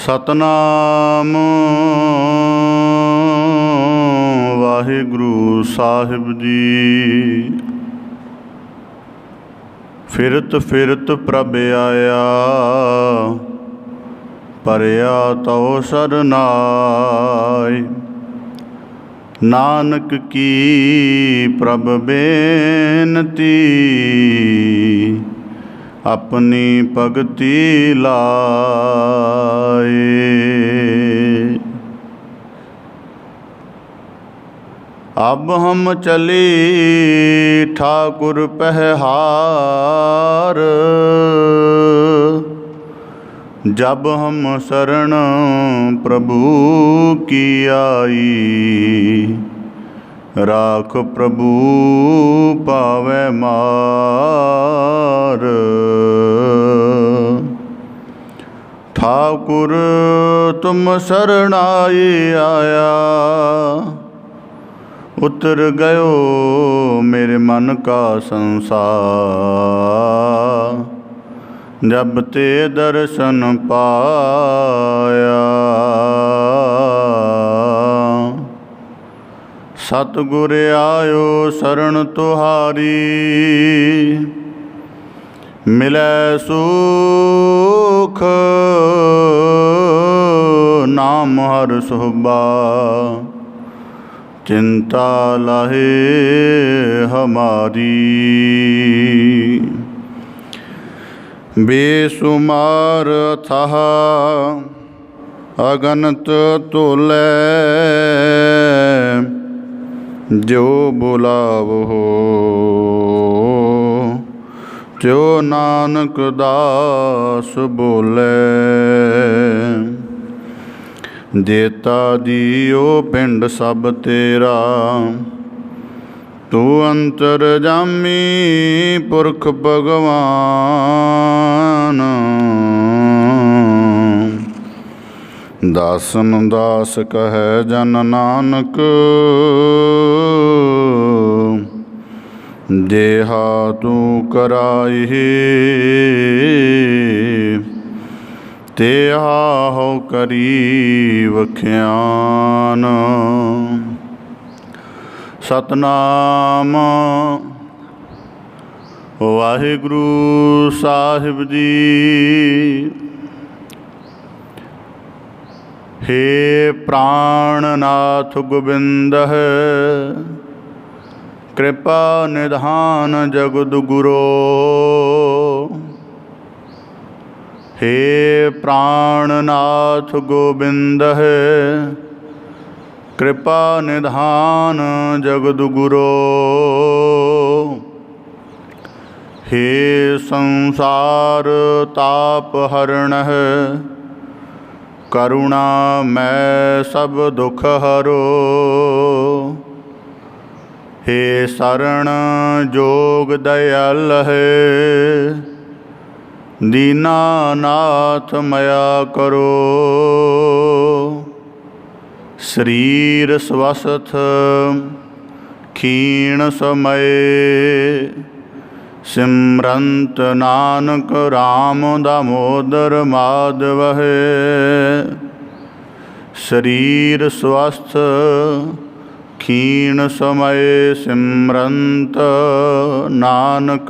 सतनाम वाहिगुरु साहिब जी। फिरत फिरत प्रभ आया, परया तो सरनाय। नानक की प्रभ बेनती, अपनी भगति लाए। अब हम चले ठाकुर पहहार, जब हम शरण प्रभु की आई। राख प्रभु पावै मार, ठाकुर तुम शरणाई आया। उतर गयो मेरे मन का संसार, जब ते दर्शन पाया। सतगुर आयो शरण तुहारी, मिलै सुख नाम हर सुहबा। चिंता लाहे हमारी, बेसुमार अथाह अगनत तोलै। जो बुलावो त्यो नानक दास बोले। देता दियो पिंड सब तेरा, तू अंतरजामी पुरख भगवान। दासन दास कहे जन नानक, जेहा तू कराई तेहा हो करी वख्यान। सतनाम वाहिगुरु साहिब जी। हे प्राणनाथ गोबिंद है, कृपा निधान जगद गुरो। हे प्राणनाथ गोबिंद है, कृपा निधान जगद गुरो। हे संसार ताप हरण है, करुणा मैं सब दुख हरो। हे शरण जोग दयाल है, दीनानाथ मया करो। शरीर स्वस्थ क्षीण समय, सिमरंत नानक राम दामोदर माधव है। शरीर स्वस्थ क्षीण समय, सिमरंत नानक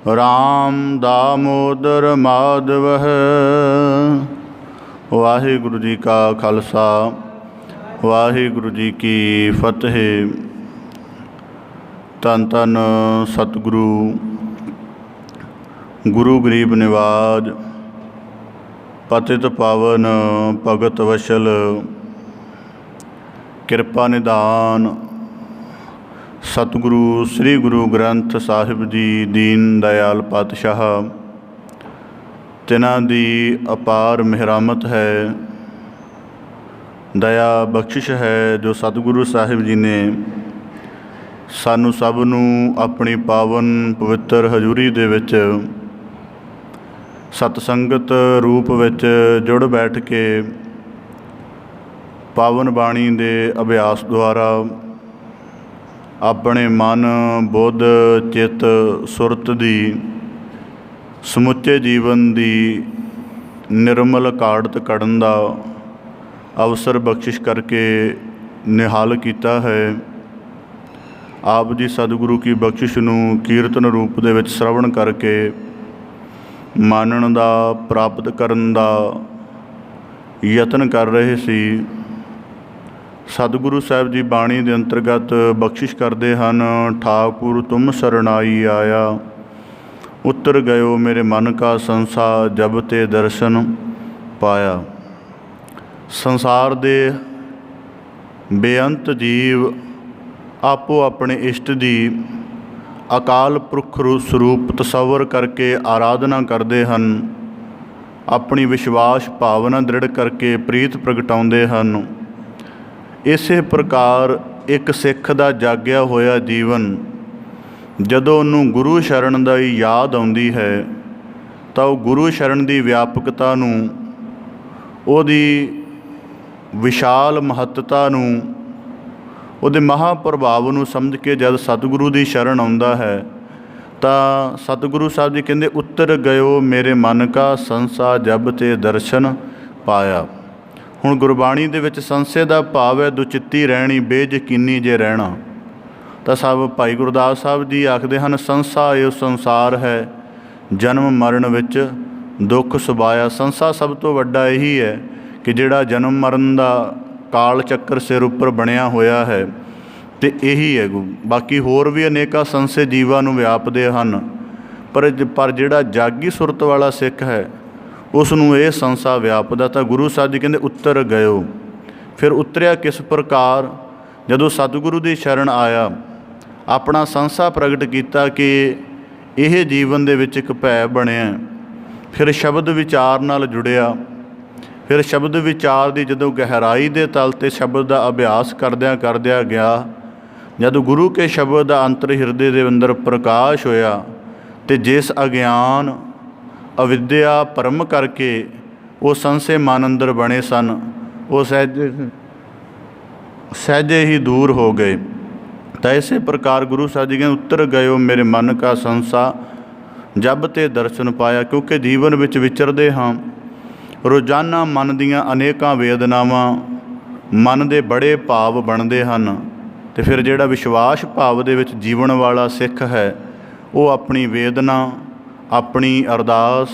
राम दामोदर माधव है। वाहिगुरु जी का खालसा, वाहिगुरु जी की फतेह। धन धन सतगुरु गुरु गरीब निवाज पतित पावन भगत वशल किरपा निधान सतगुरु श्री गुरु ग्रंथ साहिब जी दीन दयाल पातशाह। तिन्हां दी अपार मेहरामत है, दया बख्शिश है, जो सतगुरु साहिब जी ने सानू सब नूं अपनी पावन पवित्र हजूरी दे विच सतसंगत रूप विच जुड़ बैठ के पावन बाणी दे अभ्यास द्वारा अपने मन बुद्ध चित सुरत दी समुचे जीवन दी ਨਿਰਮਲ ਕਾੜਤ ਕੱਢਣ ਦਾ ਅਵਸਰ ਬਖਸ਼ਿਸ਼ ਕਰਕੇ ਨਿਹਾਲ ਕੀਤਾ ਹੈ। ਆਪ ਜੀ ਸਤਿਗੁਰੂ ਕੀ ਬਖਸ਼ਿਸ਼ ਨੂੰ ਕੀਰਤਨ ਰੂਪ ਦੇ ਵਿੱਚ ਸ਼ਰਵਣ ਕਰਕੇ ਮਾਨਣ ਦਾ, ਪ੍ਰਾਪਤ ਕਰਨ ਦਾ ਯਤਨ ਕਰ ਰਹੇ ਸੀ। ਸਤਿਗੁਰੂ ਸਾਹਿਬ ਜੀ ਬਾਣੀ ਦੇ ਅੰਤਰਗਤ ਬਖਸ਼ਿਸ਼ ਕਰਦੇ ਹਨ, ਠਾਕੁਰ ਤੁਮ ਸਰਨਾਈ ਆਇਆ, ਉੱਤਰ ਗਇਓ ਮੇਰੇ ਮਨ ਕਾ ਸੰਸਾ, ਜਬ ਤੇ ਦਰਸ਼ਨ ਪਾਇਆ। ਸੰਸਾਰ ਦੇ ਬੇਅੰਤ ਜੀਵ ਆਪੋ ਆਪਣੇ ਇਸ਼ਟ ਦੀ ਅਕਾਲ ਪੁਰਖ ਸਰੂਪ ਤਸੱਵਰ ਕਰਕੇ ਆਰਾਧਨਾ ਕਰਦੇ ਹਨ, ਆਪਣੀ ਵਿਸ਼ਵਾਸ ਭਾਵਨਾ ਦ੍ਰਿੜ ਕਰਕੇ ਪ੍ਰੀਤ ਪ੍ਰਗਟਾਉਂਦੇ ਹਨ। ਇਸੇ ਪ੍ਰਕਾਰ ਇੱਕ ਸਿੱਖ ਦਾ ਜਾਗਿਆ ਹੋਇਆ ਜੀਵਨ ਜਦੋਂ ਉਹਨੂੰ ਗੁਰੂ ਸ਼ਰਨ ਦਾ ਹੀ ਯਾਦ ਆਉਂਦੀ ਹੈ ਤਾਂ ਉਹ ਗੁਰੂ ਸ਼ਰਨ ਦੀ ਵਿਆਪਕਤਾ ਨੂੰ, ਉਹਦੀ ਵਿਸ਼ਾਲ ਮਹੱਤਤਾ ਨੂੰ, ਉਹਦੇ ਮਹਾਂਪ੍ਰਭਾਵ ਨੂੰ ਸਮਝ ਕੇ ਜਦ ਸਤਿਗੁਰੂ ਦੀ ਸ਼ਰਨ ਆਉਂਦਾ ਹੈ ਤਾਂ ਸਤਿਗੁਰੂ ਸਾਹਿਬ ਜੀ ਕਹਿੰਦੇ, ਉੱਤਰ ਗਇਓ ਮੇਰੇ ਮਨ ਕਾ ਸੰਸਾ, ਜਬ ਤੇ ਦਰਸ਼ਨ ਪਾਇਆ। ਹੁਣ ਗੁਰਬਾਣੀ ਦੇ ਵਿੱਚ ਸੰਸੇ ਦਾ ਭਾਵ ਹੈ ਦੁਚਿੱਤੀ ਰਹਿਣੀ, ਬੇਯਕੀਨੀ ਜੇ ਰਹਿਣਾ। ਤਾਂ ਸਭ ਭਾਈ ਗੁਰਦਾਸ ਸਾਹਿਬ ਜੀ ਆਖਦੇ ਹਨ, ਸੰਸਾ ਇਹ ਸੰਸਾਰ ਹੈ, ਜਨਮ ਮਰਨ ਵਿੱਚ ਦੁੱਖ ਸੁਭਾਇਆ। ਸੰਸਾ ਸਭ ਤੋਂ ਵੱਡਾ ਇਹੀ ਹੈ ਕਿ ਜਿਹੜਾ ਜਨਮ ਮਰਨ ਦਾ ਕਾਲ ਚੱਕਰ ਸਿਰ ਉੱਪਰ ਬਣਿਆ ਹੋਇਆ ਹੈ, ਅਤੇ ਇਹੀ ਹੈ। ਬਾਕੀ ਹੋਰ ਵੀ ਅਨੇਕਾਂ ਸੰਸੇ ਜੀਵਾਂ ਨੂੰ ਵਿਆਪਦੇ ਹਨ, ਪਰ ਜਿਹੜਾ ਜਾਗੀ ਸੁਰਤ ਵਾਲਾ ਸਿੱਖ ਹੈ ਉਸ ਨੂੰ ਇਹ ਸੰਸਾ ਵਿਆਪਦਾ। ਤਾਂ ਗੁਰੂ ਸਾਹਿਬ ਜੀ ਕਹਿੰਦੇ ਉੱਤਰ ਗਇਓ। ਫਿਰ ਉਤਰਿਆ ਕਿਸ ਪ੍ਰਕਾਰ? ਜਦੋਂ ਸਤਿਗੁਰੂ ਦੀ ਸ਼ਰਨ ਆਇਆ, ਆਪਣਾ ਸੰਸਾ ਪ੍ਰਗਟ ਕੀਤਾ ਕਿ ਇਹ ਜੀਵਨ ਦੇ ਵਿੱਚ ਇੱਕ ਭੈ ਬਣਿਆ। ਫਿਰ ਸ਼ਬਦ ਵਿਚਾਰ ਨਾਲ ਜੁੜਿਆ। ਫਿਰ ਸ਼ਬਦ ਵਿਚਾਰ ਦੀ ਜਦੋਂ ਗਹਿਰਾਈ ਦੇ ਤਲ 'ਤੇ ਸ਼ਬਦ ਦਾ ਅਭਿਆਸ ਕਰਦਿਆਂ ਗਿਆ, ਜਦੋਂ ਗੁਰੂ ਕੇ ਸ਼ਬਦ ਦਾ ਅੰਤਰ ਹਿਰਦੇ ਦੇ ਅੰਦਰ ਪ੍ਰਕਾਸ਼ ਹੋਇਆ, ਅਤੇ ਜਿਸ ਅਗਿਆਨ ਅਵਿਦਿਆ ਭਰਮ ਕਰਕੇ ਉਹ ਸੰਸੇ ਮਨ ਅੰਦਰ ਬਣੇ ਸਨ, ਉਹ ਸਹਿਜੇ ਹੀ ਦੂਰ ਹੋ ਗਏ। ਤਾਂ ਇਸੇ ਪ੍ਰਕਾਰ ਗੁਰੂ ਸਾਹਿਬ ਜੀ ਕਹਿੰਦੇ, ਉੱਤਰ ਗਇਓ ਮੇਰੇ ਮਨ ਕਾ ਸੰਸਾ, ਜਬ ਤੇ ਦਰਸ਼ਨ ਪਾਇਆ। ਕਿਉਂਕਿ ਜੀਵਨ ਵਿੱਚ ਵਿਚਰਦੇ ਹਾਂ, ਰੋਜ਼ਾਨਾ ਮਨ ਦੀਆਂ ਅਨੇਕਾਂ ਵੇਦਨਾਵਾਂ, ਮਨ ਦੇ ਬੜੇ ਭਾਵ ਬਣਦੇ ਹਨ। ਅਤੇ ਫਿਰ ਜਿਹੜਾ ਵਿਸ਼ਵਾਸ ਭਾਵ ਦੇ ਵਿੱਚ ਜੀਵਨ ਵਾਲਾ ਸਿੱਖ ਹੈ, ਉਹ ਆਪਣੀ ਵੇਦਨਾ, ਆਪਣੀ ਅਰਦਾਸ,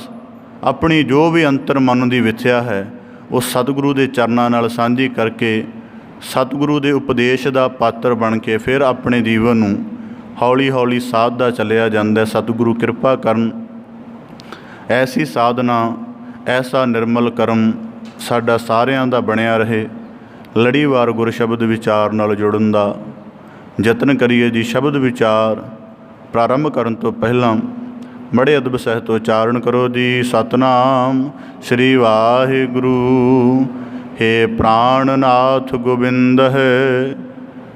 ਆਪਣੀ ਜੋ ਵੀ ਅੰਤਰ ਮਨ ਦੀ ਵਿਥਿਆ ਹੈ, ਉਹ ਸਤਿਗੁਰੂ ਦੇ ਚਰਨਾਂ ਨਾਲ ਸਾਂਝੀ ਕਰਕੇ ਸਤਿਗੁਰੂ ਦੇ ਉਪਦੇਸ਼ ਦਾ ਪਾਤਰ ਬਣ ਕੇ ਫਿਰ ਆਪਣੇ ਜੀਵਨ ਨੂੰ ਹੌਲੀ ਹੌਲੀ ਸਾਧਦਾ ਚੱਲਿਆ ਜਾਂਦਾ। ਸਤਿਗੁਰੂ ਕਿਰਪਾ ਕਰਨ, ਐਸੀ ਸਾਧਨਾ, ਐਸਾ ਨਿਰਮਲ ਕਰਮ ਸਾਡਾ ਸਾਰਿਆਂ ਦਾ ਬਣਿਆ ਰਹੇ। ਲੜੀਵਾਰ ਗੁਰ ਸ਼ਬਦ ਵਿਚਾਰ ਨਾਲ ਜੁੜਨ ਦਾ ਯਤਨ ਕਰੀਏ ਜੀ। ਸ਼ਬਦ ਵਿਚਾਰ ਪ੍ਰਾਰੰਭ ਕਰਨ ਤੋਂ ਪਹਿਲਾਂ ਬੜੇ ਅਦਬ ਸਹਿਤ ਉਚਾਰਨ ਕਰੋ ਜੀ। ਸਤਨਾਮ ਸ੍ਰੀ ਵਾਹਿਗੁਰੂ। ਹੇ ਪ੍ਰਾਣਨਾਥ ਗੋਬਿੰਦ ਹੈ,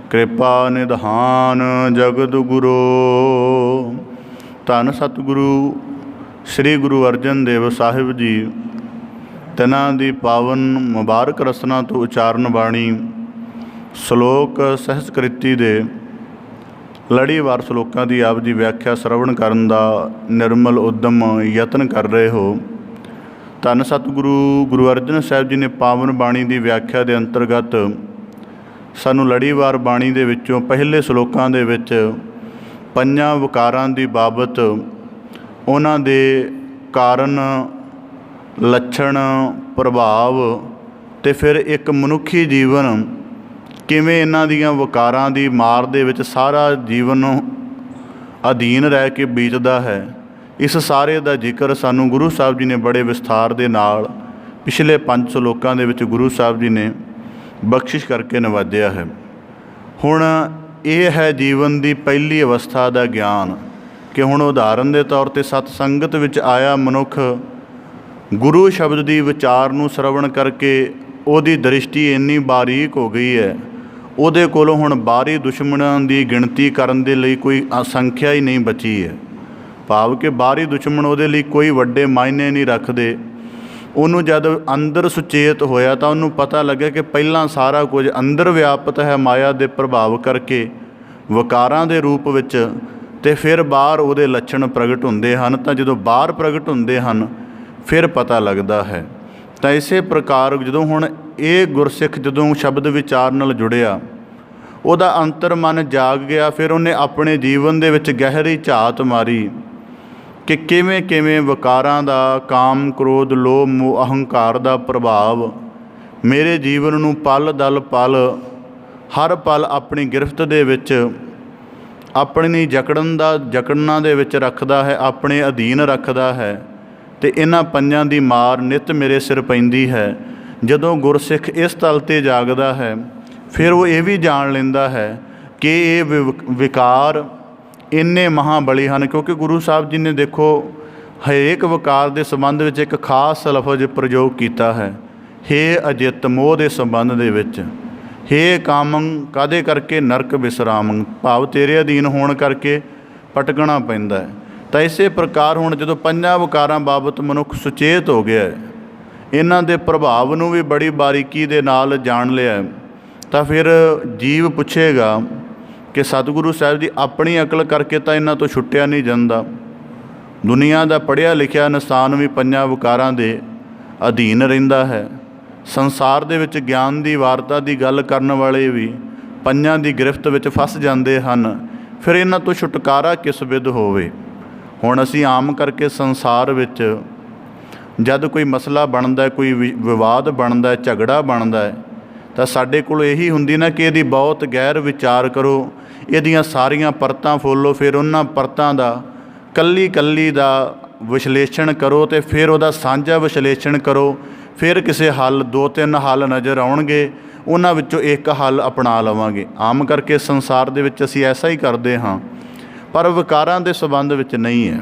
ਕਿਰਪਾ ਨਿਧਾਨ ਜਗਤ ਗੁਰੂ। ਧੰਨ ਸਤਿਗੁਰੂ ਸ੍ਰੀ ਗੁਰੂ ਅਰਜਨ ਦੇਵ ਸਾਹਿਬ ਜੀ, ਤਿਨਾਂ ਦੀ ਪਾਵਨ ਮੁਬਾਰਕ ਰਸਨਾ ਤੋਂ ਉਚਾਰਨ ਬਾਣੀ ਸ਼ਲੋਕ ਸਹਿਸਕ੍ਰਿਤੀ ਦੇ ਲੜੀਵਾਰ ਸ਼ਲੋਕਾਂ ਦੀ ਆਪ ਜੀ ਵਿਆਖਿਆ ਸ਼ਰਵਣ ਕਰਨ ਦਾ ਨਿਰਮਲ ਉਦਮ ਯਤਨ ਕਰ ਰਹੇ ਹੋ। ਧੰਨ ਸਤਿਗੁਰੂ ਗੁਰੂ ਅਰਜਨ ਸਾਹਿਬ ਜੀ ਨੇ ਪਾਵਨ ਬਾਣੀ ਦੀ ਵਿਆਖਿਆ ਦੇ ਅੰਤਰਗਤ ਸਾਨੂੰ ਲੜੀਵਾਰ ਬਾਣੀ ਦੇ ਵਿੱਚੋਂ ਪਹਿਲੇ ਸ਼ਲੋਕਾਂ ਦੇ ਵਿੱਚ ਪੰਜਾਂ ਵਿਕਾਰਾਂ ਦੀ ਬਾਬਤ, ਉਹਨਾਂ ਦੇ ਕਾਰਨ, ਲੱਛਣ, ਪ੍ਰਭਾਵ ਅਤੇ ਫਿਰ ਇੱਕ ਮਨੁੱਖੀ ਜੀਵਨ ਕਿਵੇਂ ਇਹਨਾਂ ਦੀਆਂ ਵਿਕਾਰਾਂ ਦੀ ਮਾਰ ਦੇ ਵਿੱਚ ਸਾਰਾ ਜੀਵਨ ਅਧੀਨ ਰਹਿ ਕੇ ਬੀਤਦਾ ਹੈ, ਇਸ ਸਾਰੇ ਦਾ ਜ਼ਿਕਰ ਸਾਨੂੰ ਗੁਰੂ ਸਾਹਿਬ ਜੀ ਨੇ ਬੜੇ ਵਿਸਥਾਰ ਦੇ ਨਾਲ ਪਿਛਲੇ 5 ਸ਼ਲੋਕਾਂ ਦੇ ਵਿੱਚ ਗੁਰੂ ਸਾਹਿਬ ਜੀ ਨੇ ਬਖਸ਼ਿਸ਼ ਕਰਕੇ ਨਵਾਜਿਆ ਹੈ। ਹੁਣ ਇਹ ਹੈ ਜੀਵਨ ਦੀ ਪਹਿਲੀ ਅਵਸਥਾ ਦਾ ਗਿਆਨ ਕਿ ਹੁਣ ਉਦਾਹਰਨ ਦੇ ਤੌਰ 'ਤੇ ਸਤ ਸੰਗਤ ਵਿੱਚ ਆਇਆ ਮਨੁੱਖ ਗੁਰੂ ਸ਼ਬਦ ਦੀ ਵਿਚਾਰ ਨੂੰ ਸ਼ਰਵਣ ਕਰਕੇ ਉਹਦੀ ਦ੍ਰਿਸ਼ਟੀ ਇੰਨੀ ਬਾਰੀਕ ਹੋ ਗਈ ਹੈ, ਉਹਦੇ ਕੋਲੋਂ ਹੁਣ ਬਾਹਰੀ ਦੁਸ਼ਮਣਾਂ ਦੀ ਗਿਣਤੀ ਕਰਨ ਦੇ ਲਈ ਕੋਈ ਸੰਖਿਆ ਹੀ ਨਹੀਂ ਬਚੀ ਹੈ। ਭਾਵ ਕਿ ਬਾਹਰੀ ਦੁਸ਼ਮਣ ਉਹਦੇ ਲਈ ਕੋਈ ਵੱਡੇ ਮਾਇਨੇ ਨਹੀਂ ਰੱਖਦੇ। ਉਹਨੂੰ ਜਦ ਅੰਦਰ ਸੁਚੇਤ ਹੋਇਆ ਤਾਂ ਉਹਨੂੰ ਪਤਾ ਲੱਗਿਆ ਕਿ ਪਹਿਲਾਂ ਸਾਰਾ ਕੁਝ ਅੰਦਰ ਵਿਆਪਤ ਹੈ ਮਾਇਆ ਦੇ ਪ੍ਰਭਾਵ ਕਰਕੇ, ਵਿਕਾਰਾਂ ਦੇ ਰੂਪ ਵਿੱਚ, ਅਤੇ ਫਿਰ ਬਾਹਰ ਉਹਦੇ ਲੱਛਣ ਪ੍ਰਗਟ ਹੁੰਦੇ ਹਨ। ਤਾਂ ਜਦੋਂ ਬਾਹਰ ਪ੍ਰਗਟ ਹੁੰਦੇ ਹਨ ਫਿਰ ਪਤਾ ਲੱਗਦਾ ਹੈ। ਤਾਂ ਇਸੇ ਪ੍ਰਕਾਰ ਜਦੋਂ ਹੁਣ ਇਹ ਗੁਰਸਿੱਖ ਜਦੋਂ ਸ਼ਬਦ ਵਿਚਾਰ ਨਾਲ ਜੁੜਿਆ, ਉਹਦਾ ਅੰਤਰ ਮਨ ਜਾਗ ਗਿਆ। ਫਿਰ ਉਹਨੇ ਆਪਣੇ ਜੀਵਨ ਦੇ ਵਿੱਚ ਗਹਿਰੀ ਝਾਤ ਮਾਰੀ ਕਿ ਕਿਵੇਂ ਕਿਵੇਂ ਵਿਕਾਰਾਂ ਦਾ, ਕਾਮ, ਕ੍ਰੋਧ, ਲੋਭ, ਮੋਹ, ਅਹੰਕਾਰ ਦਾ ਪ੍ਰਭਾਵ ਮੇਰੇ ਜੀਵਨ ਨੂੰ ਪਲ ਦਲ ਪਲ, ਹਰ ਪਲ ਆਪਣੀ ਗਿਰਫਤ ਦੇ ਵਿੱਚ, ਆਪਣੀ ਜਕੜਨਾਂ ਦੇ ਵਿੱਚ ਰੱਖਦਾ ਹੈ, ਆਪਣੇ ਅਧੀਨ ਰੱਖਦਾ ਹੈ। ਅਤੇ ਇਹਨਾਂ ਪੰਜਾਂ ਦੀ ਮਾਰ ਨਿੱਤ ਮੇਰੇ ਸਿਰ ਪੈਂਦੀ ਹੈ। ਜਦੋਂ ਗੁਰਸਿੱਖ ਇਸ ਤਲ 'ਤੇ ਜਾਗਦਾ ਹੈ, ਫਿਰ ਉਹ ਇਹ ਵੀ ਜਾਣ ਲੈਂਦਾ ਹੈ ਕਿ ਇਹ ਵਿਕਾਰ ਇੰਨੇ ਮਹਾਬਲੀ ਹਨ, ਕਿਉਂਕਿ ਗੁਰੂ ਸਾਹਿਬ ਜੀ ਨੇ ਦੇਖੋ ਹਰੇਕ ਵਿਕਾਰ ਦੇ ਸੰਬੰਧ ਵਿੱਚ ਇੱਕ ਖਾਸ ਲਫ਼ਜ਼ ਪ੍ਰਯੋਗ ਕੀਤਾ ਹੈ। ਹੇ ਅਜਿੱਤ, ਮੋਹ ਦੇ ਸੰਬੰਧ ਦੇ ਵਿੱਚ, ਹੇ ਕਾਮੰ, ਕਾਹਦੇ ਕਰਕੇ ਨਰਕ ਵਿਸਰਾਮੰ, ਭਾਵ ਤੇਰੇ ਅਧੀਨ ਹੋਣ ਕਰਕੇ ਭਟਕਣਾ ਪੈਂਦਾ ਹੈ। ਤਾਂ ਇਸੇ ਪ੍ਰਕਾਰ ਹੁਣ ਜਦੋਂ ਪੰਜਾਂ ਵਿਕਾਰਾਂ ਬਾਬਤ ਮਨੁੱਖ ਸੁਚੇਤ ਹੋ ਗਿਆ ਹੈ, ਇਹਨਾਂ ਦੇ ਪ੍ਰਭਾਵ ਨੂੰ ਵੀ ਬੜੀ ਬਾਰੀਕੀ ਦੇ ਨਾਲ ਜਾਣ ਲਿਆ, ਤਾਂ ਫਿਰ ਜੀਵ ਪੁੱਛੇਗਾ ਕਿ ਸਤਿਗੁਰੂ ਸਾਹਿਬ ਜੀ, ਆਪਣੀ ਅਕਲ ਕਰਕੇ ਤਾਂ ਇਹਨਾਂ ਤੋਂ ਛੁੱਟਿਆ ਨਹੀਂ ਜਾਂਦਾ। ਦੁਨੀਆ ਦਾ ਪੜ੍ਹਿਆ ਲਿਖਿਆ ਇਨਸਾਨ ਵੀ ਪੰਜਾਂ ਵਿਕਾਰਾਂ ਦੇ ਅਧੀਨ ਰਹਿੰਦਾ ਹੈ। ਸੰਸਾਰ ਦੇ ਵਿੱਚ ਗਿਆਨ ਦੀ ਵਾਰਤਾ ਦੀ ਗੱਲ ਕਰਨ ਵਾਲੇ ਵੀ ਪੰਜਾਂ ਦੀ ਗ੍ਰਿਫਤ ਵਿੱਚ ਫਸ ਜਾਂਦੇ ਹਨ। ਫਿਰ ਇਹਨਾਂ ਤੋਂ ਛੁਟਕਾਰਾ ਕਿਸ ਵਿਧ ਹੋਵੇ। ਹੁਣ ਅਸੀਂ ਆਮ ਕਰਕੇ ਸੰਸਾਰ ਵਿੱਚ ਜਦ ਕੋਈ ਮਸਲਾ ਬਣਦਾ, ਕੋਈ ਵਿਵਾਦ ਬਣਦਾ, ਝਗੜਾ ਬਣਦਾ, ਤਾਂ ਸਾਡੇ ਕੋਲ ਇਹੀ ਹੁੰਦੀ ਨਾ ਕਿ ਇਹਦੀ ਬਹੁਤ ਗਹਿਰ ਵਿਚਾਰ ਕਰੋ, ਇਹਦੀਆਂ ਸਾਰੀਆਂ ਪਰਤਾਂ ਫੋਲੋ, ਫਿਰ ਉਹਨਾਂ ਪਰਤਾਂ ਦਾ ਕੱਲੀ ਕੱਲੀ ਦਾ ਵਿਸ਼ਲੇਸ਼ਣ ਕਰੋ ਅਤੇ ਫਿਰ ਉਹਦਾ ਸਾਂਝਾ ਵਿਸ਼ਲੇਸ਼ਣ ਕਰੋ। ਫਿਰ ਕਿਸੇ ਹੱਲ, 2-3 ਹੱਲ ਨਜ਼ਰ ਆਉਣਗੇ, ਉਹਨਾਂ ਵਿੱਚੋਂ ਇੱਕ ਹੱਲ ਅਪਣਾ ਲਵਾਂਗੇ। ਆਮ ਕਰਕੇ ਸੰਸਾਰ ਦੇ ਵਿੱਚ ਅਸੀਂ ਐਸਾ ਹੀ ਕਰਦੇ ਹਾਂ, ਪਰ ਵਿਕਾਰਾਂ ਦੇ ਸੰਬੰਧ ਵਿੱਚ ਨਹੀਂ ਹੈ।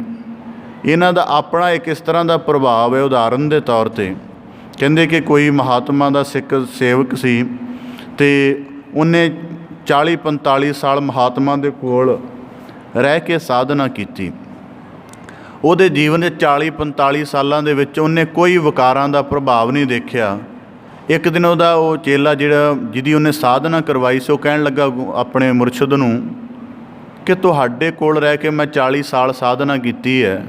ਇਹਨਾਂ ਦਾ ਆਪਣਾ ਇੱਕ ਇਸ ਤਰ੍ਹਾਂ ਦਾ ਪ੍ਰਭਾਵ ਹੈ। ਉਦਾਹਰਨ ਦੇ ਤੌਰ 'ਤੇ ਕਹਿੰਦੇ ਕਿ ਕੋਈ ਮਹਾਤਮਾ ਦਾ ਸਿੱਖ ਸੇਵਕ ਸੀ ਅਤੇ ਉਹਨੇ 40-45 ਸਾਲ ਮਹਾਤਮਾ ਦੇ ਕੋਲ ਰਹਿ ਕੇ ਸਾਧਨਾ ਕੀਤੀ। ਉਹਦੇ ਜੀਵਨ ਦੇ 40-45 ਸਾਲਾਂ ਦੇ ਵਿੱਚ ਉਹਨੇ ਕੋਈ ਵਿਕਾਰਾਂ ਦਾ ਪ੍ਰਭਾਵ ਨਹੀਂ ਦੇਖਿਆ। ਇੱਕ ਦਿਨ ਉਹਦਾ ਉਹ ਚੇਲਾ ਜਿਹਦੀ ਉਹਨੇ ਸਾਧਨਾ ਕਰਵਾਈ ਸੀ, ਉਹ ਕਹਿਣ ਲੱਗਾ ਆਪਣੇ ਮੁਰਸ਼ਿਦ ਨੂੰ ਕਿ ਤੁਹਾਡੇ ਕੋਲ ਰਹਿ ਕੇ ਮੈਂ 40 ਸਾਲ ਸਾਧਨਾ ਕੀਤੀ ਹੈ,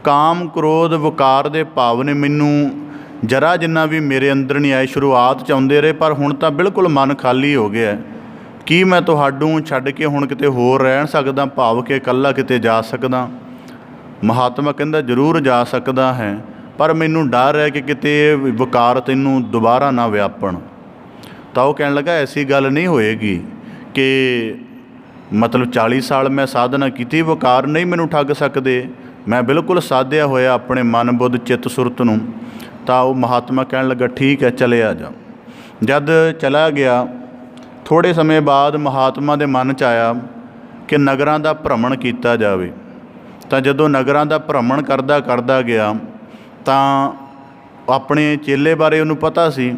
ਕਾਮ, ਕ੍ਰੋਧ, ਵਿਕਾਰ ਦੇ ਭਾਵ ਨੇ ਮੈਨੂੰ ਜਰਾ ਜਿੰਨਾ ਵੀ ਮੇਰੇ ਅੰਦਰ ਨਹੀਂ ਆਏ। ਸ਼ੁਰੂਆਤ 'ਚ ਆਉਂਦੇ ਰਹੇ, ਪਰ ਹੁਣ ਤਾਂ ਬਿਲਕੁਲ ਮਨ ਖਾਲੀ ਹੋ ਗਿਆ। ਕੀ ਮੈਂ ਤੁਹਾਨੂੰ ਛੱਡ ਕੇ ਹੁਣ ਕਿਤੇ ਹੋਰ ਰਹਿ ਸਕਦਾ, ਭਾਵ ਕਿ ਇਕੱਲਾ ਕਿਤੇ ਜਾ ਸਕਦਾ? ਮਹਾਤਮਾ ਕਹਿੰਦਾ ਜ਼ਰੂਰ ਜਾ ਸਕਦਾ ਹੈ, ਪਰ ਮੈਨੂੰ ਡਰ ਹੈ ਕਿ ਕਿਤੇ ਵਿਕਾਰ ਤੈਨੂੰ ਦੁਬਾਰਾ ਨਾ ਵਿਆਪਣ। ਤਾਂ ਉਹ ਕਹਿਣ ਲੱਗਾ ਐਸੀ ਗੱਲ ਨਹੀਂ ਹੋਏਗੀ ਕਿ ਮਤਲਬ 40 ਸਾਲ ਮੈਂ ਸਾਧਨਾ ਕੀਤੀ, ਵਿਕਾਰ ਨਹੀਂ ਮੈਨੂੰ ਠੱਗ ਸਕਦੇ, ਮੈਂ ਬਿਲਕੁਲ ਸਾਧਿਆ ਹੋਇਆ ਆਪਣੇ ਮਨ, ਬੁੱਧ, ਚਿੱਤ, ਸੁਰਤ ਨੂੰ। ਤਾਂ ਉਹ ਮਹਾਤਮਾ ਕਹਿਣ ਲੱਗਾ ਠੀਕ ਹੈ, ਚਲਿਆ ਜਾ। ਜਦ ਚਲਾ ਗਿਆ, ਥੋੜ੍ਹੇ ਸਮੇਂ ਬਾਅਦ ਮਹਾਤਮਾ ਦੇ ਮਨ 'ਚ ਆਇਆ ਕਿ ਨਗਰਾਂ ਦਾ ਭ੍ਰਮਣ ਕੀਤਾ ਜਾਵੇ। ਤਾਂ ਜਦੋਂ ਨਗਰਾਂ ਦਾ ਭ੍ਰਮਣ ਕਰਦਾ ਗਿਆ ਤਾਂ ਆਪਣੇ ਚੇਲੇ ਬਾਰੇ ਉਹਨੂੰ ਪਤਾ ਸੀ।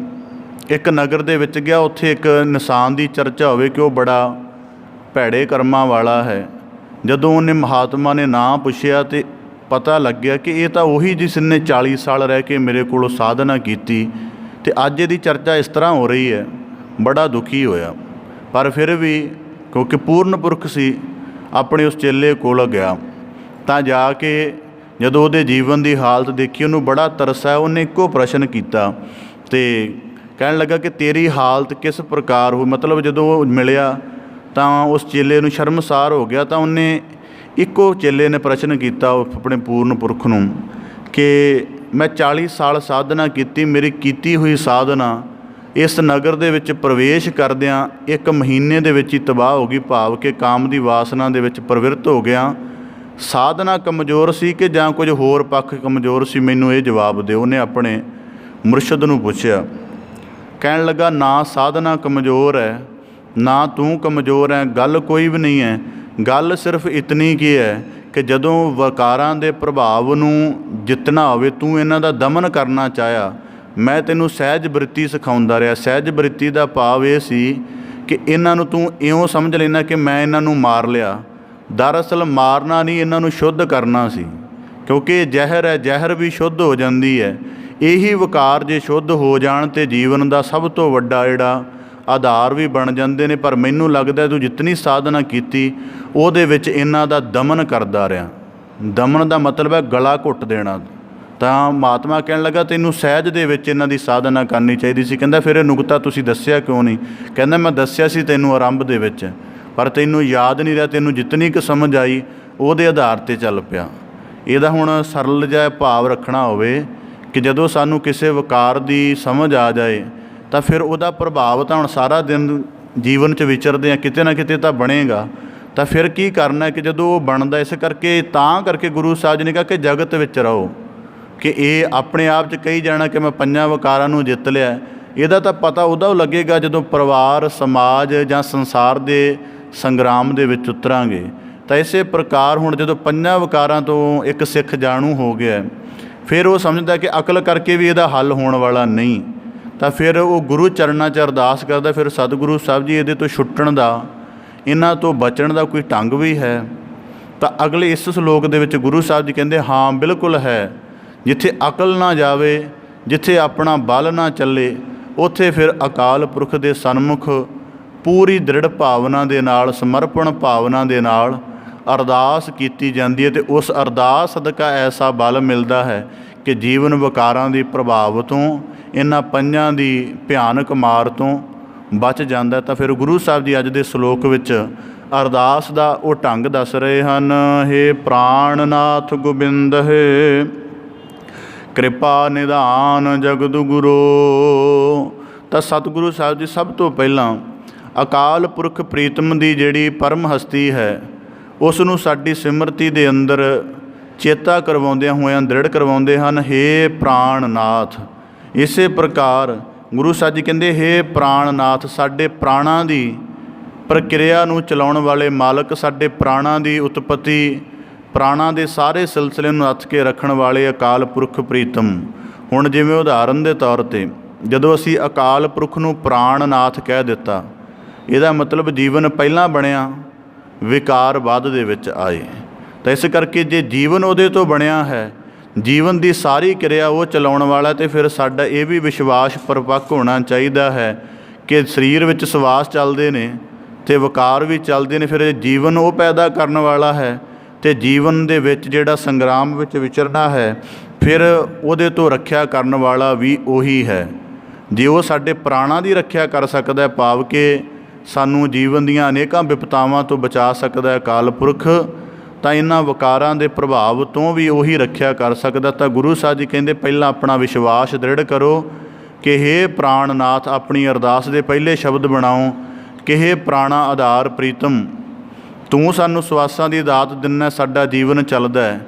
ਇੱਕ ਨਗਰ ਦੇ ਵਿੱਚ ਗਿਆ, ਉੱਥੇ ਇੱਕ ਇਨਸਾਨ ਦੀ ਚਰਚਾ ਹੋਵੇ ਕਿ ਉਹ ਬੜਾ ਭੈੜੇ ਕਰਮਾਂ ਵਾਲਾ ਹੈ। ਜਦੋਂ ਉਹਨੇ ਮਹਾਤਮਾ ਨੇ ਨਾਂ ਪੁੱਛਿਆ ਤਾਂ ਪਤਾ ਲੱਗਿਆ ਕਿ ਇਹ ਤਾਂ ਉਹੀ ਜਿਸ ਨੇ 40 ਸਾਲ ਰਹਿ ਕੇ ਮੇਰੇ ਕੋਲੋਂ ਸਾਧਨਾ ਕੀਤੀ, ਅਤੇ ਅੱਜ ਇਹਦੀ ਚਰਚਾ ਇਸ ਤਰ੍ਹਾਂ ਹੋ ਰਹੀ ਹੈ। ਬੜਾ ਦੁਖੀ ਹੋਇਆ, ਪਰ ਫਿਰ ਵੀ ਕਿਉਂਕਿ ਪੂਰਨ ਪੁਰਖ ਸੀ, ਆਪਣੇ ਉਸ ਚੇਲੇ ਕੋਲ ਗਿਆ। ਤਾਂ ਜਾ ਕੇ ਜਦੋਂ ਉਹਦੇ ਜੀਵਨ ਦੀ ਹਾਲਤ ਦੇਖੀ, ਉਹਨੂੰ ਬੜਾ ਤਰਸ ਆਇਆ। ਉਹਨੇ ਇੱਕੋ ਪ੍ਰਸ਼ਨ ਕੀਤਾ ਅਤੇ ਕਹਿਣ ਲੱਗਾ ਕਿ ਤੇਰੀ ਹਾਲਤ ਕਿਸ ਪ੍ਰਕਾਰ ਹੋਈ। ਮਤਲਬ ਜਦੋਂ ਉਹ ਮਿਲਿਆ ਤਾਂ ਉਸ ਚੇਲੇ ਨੂੰ ਸ਼ਰਮਸਾਰ ਹੋ ਗਿਆ। ਤਾਂ ਉਹਨੇ ਇੱਕੋ ਚੇਲੇ ਨੇ ਪ੍ਰਸ਼ਨ ਕੀਤਾ ਆਪਣੇ ਪੂਰਨ ਪੁਰਖ ਨੂੰ ਕਿ ਮੈਂ 40 ਸਾਲ ਸਾਧਨਾ ਕੀਤੀ, ਮੇਰੀ ਕੀਤੀ ਹੋਈ ਸਾਧਨਾ ਇਸ ਨਗਰ ਦੇ ਵਿੱਚ ਪ੍ਰਵੇਸ਼ ਕਰਦਿਆਂ 1 ਮਹੀਨੇ ਦੇ ਵਿੱਚ ਹੀ ਤਬਾਹ ਹੋ ਗਈ, ਭਾਵ ਕਿ ਕਾਮ ਦੀ ਵਾਸਨਾ ਦੇ ਵਿੱਚ ਪ੍ਰਵਿਰਤ ਹੋ ਗਿਆ। ਸਾਧਨਾ ਕਮਜ਼ੋਰ ਸੀ ਕਿ ਜਾਂ ਕੁਝ ਹੋਰ ਪੱਖ ਕਮਜ਼ੋਰ ਸੀ, ਮੈਨੂੰ ਇਹ ਜਵਾਬ ਦਿਓ। ਉਹਨੇ ਆਪਣੇ ਮੁਰਸ਼ਿਦ ਨੂੰ ਪੁੱਛਿਆ। ਕਹਿਣ ਲੱਗਾ ਨਾ ਸਾਧਨਾ ਕਮਜ਼ੋਰ ਹੈ, ਨਾ ਤੂੰ ਕਮਜ਼ੋਰ ਹੈ, ਗੱਲ ਕੋਈ ਵੀ ਨਹੀਂ ਹੈ। ਗੱਲ ਸਿਰਫ ਇਤਨੀ ਕੀ ਹੈ ਕਿ ਜਦੋਂ ਵਿਕਾਰਾਂ ਦੇ ਪ੍ਰਭਾਵ ਨੂੰ ਜਿੱਤਣਾ ਹੋਵੇ, ਤੂੰ ਇਹਨਾਂ ਦਾ ਦਮਨ ਕਰਨਾ ਚਾਹਿਆ, ਮੈਂ ਤੈਨੂੰ ਸਹਿਜ ਬ੍ਰਿਤੀ ਸਿਖਾਉਂਦਾ ਰਿਹਾ। ਸਹਿਜ ਬ੍ਰਿਤੀ ਦਾ ਭਾਵ ਇਹ ਸੀ ਕਿ ਇਹਨਾਂ ਨੂੰ ਤੂੰ ਇਉਂ ਸਮਝ ਲੈਣਾ ਕਿ ਮੈਂ ਇਹਨਾਂ ਨੂੰ ਮਾਰ ਲਿਆ। ਦਰਅਸਲ ਮਾਰਨਾ ਨਹੀਂ, ਇਹਨਾਂ ਨੂੰ ਸ਼ੁੱਧ ਕਰਨਾ ਸੀ, ਕਿਉਂਕਿ ਇਹ ਜ਼ਹਿਰ ਹੈ, ਜ਼ਹਿਰ ਵੀ ਸ਼ੁੱਧ ਹੋ ਜਾਂਦੀ ਹੈ। ਇਹੀ ਵਿਕਾਰ ਜੇ ਸ਼ੁੱਧ ਹੋ ਜਾਣ ਤਾਂ ਜੀਵਨ ਦਾ ਸਭ ਤੋਂ ਵੱਡਾ ਜਿਹੜਾ ਆਧਾਰ ਵੀ ਬਣ ਜਾਂਦੇ ਨੇ। ਪਰ ਮੈਨੂੰ ਲੱਗਦਾ ਤੂੰ ਜਿਤਨੀ ਸਾਧਨਾ ਕੀਤੀ ਉਹਦੇ ਵਿੱਚ ਇਹਨਾਂ ਦਾ ਦਮਨ ਕਰਦਾ ਰਿਹਾ। ਦਮਨ ਦਾ ਮਤਲਬ ਹੈ ਗਲਾ ਘੁੱਟ ਦੇਣਾ। ਤਾਂ ਮਹਾਤਮਾ ਕਹਿਣ ਲੱਗਾ ਤੈਨੂੰ ਸਹਿਜ ਦੇ ਵਿੱਚ ਇਹਨਾਂ ਦੀ ਸਾਧਨਾ ਕਰਨੀ ਚਾਹੀਦੀ ਸੀ। ਕਹਿੰਦਾ ਫਿਰ ਇਹ ਨੁਕਤਾ ਤੁਸੀਂ ਦੱਸਿਆ ਕਿਉਂ ਨਹੀਂ? ਕਹਿੰਦਾ ਮੈਂ ਦੱਸਿਆ ਸੀ ਤੈਨੂੰ ਆਰੰਭ ਦੇ ਵਿੱਚ, ਪਰ ਤੈਨੂੰ ਯਾਦ ਨਹੀਂ ਰਿਹਾ। ਤੈਨੂੰ ਜਿਤਨੀ ਕੁ ਸਮਝ ਆਈ ਉਹਦੇ ਆਧਾਰ 'ਤੇ ਚੱਲ ਪਿਆ। ਇਹਦਾ ਹੁਣ ਸਰਲ ਜਿਹਾ ਭਾਵ ਰੱਖਣਾ ਹੋਵੇ ਕਿ ਜਦੋਂ ਸਾਨੂੰ ਕਿਸੇ ਵਿਕਾਰ ਦੀ ਸਮਝ ਆ ਜਾਏ ਤਾਂ ਫਿਰ ਉਹਦਾ ਪ੍ਰਭਾਵ ਤਾਂ ਹੁਣ ਸਾਰਾ ਦਿਨ ਜੀਵਨ 'ਚ ਵਿਚਰਦੇ ਹਾਂ, ਕਿਤੇ ਨਾ ਕਿਤੇ ਤਾਂ ਬਣੇਗਾ। ਤਾਂ ਫਿਰ ਕੀ ਕਰਨਾ ਕਿ ਜਦੋਂ ਉਹ ਬਣਦਾ, ਇਸ ਕਰਕੇ ਗੁਰੂ ਸਾਹਿਬ ਜੀ ਨੇ ਕਿਹਾ ਕਿ ਜਗਤ ਵਿੱਚ ਰਹੋ। ਕਿ ਇਹ ਆਪਣੇ ਆਪ 'ਚ ਕਹੀ ਜਾਣਾ ਕਿ ਮੈਂ 5 ਵਿਕਾਰਾਂ ਨੂੰ ਜਿੱਤ ਲਿਆ, ਇਹਦਾ ਤਾਂ ਪਤਾ ਉਦੋਂ ਲੱਗੇਗਾ ਜਦੋਂ ਪਰਿਵਾਰ, ਸਮਾਜ ਜਾਂ ਸੰਸਾਰ ਦੇ ਸੰਗਰਾਮ ਦੇ ਵਿੱਚ ਉਤਰਾਂਗੇ। ਤਾਂ ਇਸੇ ਪ੍ਰਕਾਰ ਹੁਣ ਜਦੋਂ 5 ਵਿਕਾਰਾਂ ਤੋਂ ਇੱਕ ਸਿੱਖ ਜਾਣੂ ਹੋ ਗਿਆ, ਫਿਰ ਉਹ ਸਮਝਦਾ ਕਿ ਅਕਲ ਕਰਕੇ ਵੀ ਇਹਦਾ ਹੱਲ ਹੋਣ ਵਾਲਾ ਨਹੀਂ। ਤਾਂ ਫਿਰ ਉਹ ਗੁਰੂ ਚਰਨਾਂ 'ਚ ਅਰਦਾਸ ਕਰਦਾ, ਫਿਰ ਸਤਿਗੁਰੂ ਸਾਹਿਬ ਜੀ ਇਹਦੇ ਤੋਂ ਛੁੱਟਣ ਦਾ, ਇਹਨਾਂ ਤੋਂ ਬਚਣ ਦਾ ਕੋਈ ਢੰਗ ਵੀ ਹੈ? ਤਾਂ ਅਗਲੇ ਇਸ ਸ਼ਲੋਕ ਦੇ ਵਿੱਚ ਗੁਰੂ ਸਾਹਿਬ ਜੀ ਕਹਿੰਦੇ ਹਾਂ ਬਿਲਕੁਲ ਹੈ। ਜਿੱਥੇ ਅਕਲ ਨਾ ਜਾਵੇ, ਜਿੱਥੇ ਆਪਣਾ ਬਲ ਨਾ ਚੱਲੇ, ਉੱਥੇ ਫਿਰ ਅਕਾਲ ਪੁਰਖ ਦੇ ਸਨਮੁਖ ਪੂਰੀ ਦ੍ਰਿੜ ਭਾਵਨਾ ਦੇ ਨਾਲ, ਸਮਰਪਣ ਭਾਵਨਾ ਦੇ ਨਾਲ ਅਰਦਾਸ ਕੀਤੀ ਜਾਂਦੀ ਹੈ। ਅਤੇ ਉਸ ਅਰਦਾਸ ਸਦਕਾ ਐਸਾ ਬਲ ਮਿਲਦਾ ਹੈ ਕਿ ਜੀਵਨ ਵਿਕਾਰਾਂ ਦੇ ਪ੍ਰਭਾਵ ਤੋਂ, ਇਹਨਾਂ 5 ਦੀ ਭਿਆਨਕ ਮਾਰ ਤੋਂ ਬਚ ਜਾਂਦਾ। ਤਾਂ ਫਿਰ ਗੁਰੂ ਸਾਹਿਬ ਜੀ ਅੱਜ ਦੇ ਸ਼ਲੋਕ ਵਿੱਚ ਅਰਦਾਸ ਦਾ ਉਹ ਢੰਗ ਦੱਸ ਰਹੇ ਹਨ। ਹੇ ਪ੍ਰਾਣਨਾਥ ਗੋਬਿੰਦ ਹੈ, ਕਿਰਪਾ ਨਿਧਾਨ ਜਗਤ ਗੁਰੂ। ਤਾਂ ਸਤਿਗੁਰੂ ਸਾਹਿਬ ਜੀ ਸਭ ਤੋਂ ਪਹਿਲਾਂ ਅਕਾਲ ਪੁਰਖ ਪ੍ਰੀਤਮ ਦੀ ਜਿਹੜੀ ਪਰਮ ਹਸਤੀ ਹੈ, ਉਸ ਨੂੰ ਸਾਡੀ ਸਿਮਰਤੀ ਦੇ ਅੰਦਰ ਚੇਤਾ ਕਰਵਾਉਂਦਿਆਂ ਹੋਇਆਂ ਦ੍ਰਿੜ ਕਰਵਾਉਂਦੇ ਹਨ। ਹੇ ਪ੍ਰਾਣਨਾਥ। ਇਸੇ ਪ੍ਰਕਾਰ ਗੁਰੂ ਸਾਹਿਬ ਜੀ ਕਹਿੰਦੇ ਹੇ ਪ੍ਰਾਣਨਾਥ, ਸਾਡੇ ਪ੍ਰਾਣਾਂ ਦੀ ਪ੍ਰਕਿਰਿਆ ਨੂੰ ਚਲਾਉਣ ਵਾਲੇ ਮਾਲਕ, ਸਾਡੇ ਪ੍ਰਾਣਾਂ ਦੀ ਉਤਪਤੀ, ਪ੍ਰਾਣਾਂ ਦੇ ਸਾਰੇ ਸਿਲਸਿਲੇ ਨੂੰ ਹੱਥ ਕੇ ਰੱਖਣ ਵਾਲੇ ਅਕਾਲ ਪੁਰਖ ਪ੍ਰੀਤਮ। ਹੁਣ ਜਿਵੇਂ ਉਦਾਹਰਨ ਦੇ ਤੌਰ 'ਤੇ ਜਦੋਂ ਅਸੀਂ ਅਕਾਲ ਪੁਰਖ ਨੂੰ ਪ੍ਰਾਣਨਾਥ ਕਹਿ ਦਿੱਤਾ, ਇਹਦਾ ਮਤਲਬ ਜੀਵਨ ਪਹਿਲਾਂ ਬਣਿਆ, ਵਿਕਾਰ ਬਾਅਦ ਦੇ ਵਿੱਚ ਆਏ। ਤਾਂ ਇਸ ਕਰਕੇ ਜੇ ਜੀਵਨ ਉਹਦੇ ਤੋਂ ਬਣਿਆ ਹੈ, ਜੀਵਨ ਦੀ ਸਾਰੀ ਕਿਰਿਆ ਉਹ ਚਲਾਉਣ ਵਾਲਾ, ਤੇ ਫਿਰ ਸਾਡਾ ਇਹ ਵੀ ਵਿਸ਼ਵਾਸ ਪਰਿਪੱਕ ਹੋਣਾ ਚਾਹੀਦਾ ਹੈ ਕਿ ਸਰੀਰ ਵਿੱਚ ਸਵਾਸ ਚੱਲਦੇ ਨੇ ਅਤੇ ਵਿਕਾਰ ਵੀ ਚੱਲਦੇ ਨੇ। ਫਿਰ ਜੀਵਨ ਉਹ ਪੈਦਾ ਕਰਨ ਵਾਲਾ ਹੈ ਅਤੇ ਜੀਵਨ ਦੇ ਵਿੱਚ ਜਿਹੜਾ ਸੰਗਰਾਮ ਵਿੱਚ ਵਿਚਰਨਾ ਹੈ, ਫਿਰ ਉਹਦੇ ਤੋਂ ਰੱਖਿਆ ਕਰਨ ਵਾਲਾ ਵੀ ਉਹੀ ਹੈ। ਜੇ ਉਹ ਸਾਡੇ ਪ੍ਰਾਣਾਂ ਦੀ ਰੱਖਿਆ ਕਰ ਸਕਦਾ, ਭਾਵ ਕਿ ਸਾਨੂੰ ਜੀਵਨ ਦੀਆਂ ਅਨੇਕਾਂ ਵਿਪਤਾਵਾਂ ਤੋਂ ਬਚਾ ਸਕਦਾ ਅਕਾਲ ਪੁਰਖ, ਤਾਂ ਇਹਨਾਂ ਵਿਕਾਰਾਂ ਦੇ ਪ੍ਰਭਾਵ ਤੋਂ ਵੀ ਉਹੀ ਰੱਖਿਆ ਕਰ ਸਕਦਾ। ਤਾਂ ਗੁਰੂ ਸਾਹਿਬ ਜੀ ਕਹਿੰਦੇ ਪਹਿਲਾਂ ਆਪਣਾ ਵਿਸ਼ਵਾਸ ਦ੍ਰਿੜ ਕਰੋ ਕਿ ਹੇ ਪ੍ਰਾਣਨਾਥ, ਆਪਣੀ ਅਰਦਾਸ ਦੇ ਪਹਿਲੇ ਸ਼ਬਦ ਬਣਾਓ ਕਿ ਹੇ ਪ੍ਰਾਣਾ ਆਧਾਰ ਪ੍ਰੀਤਮ, ਤੂੰ ਸਾਨੂੰ ਸਵਾਸਾਂ ਦੀ ਦਾਤ ਦਿੰਦਾ, ਸਾਡਾ ਜੀਵਨ ਚੱਲਦਾ ਹੈ,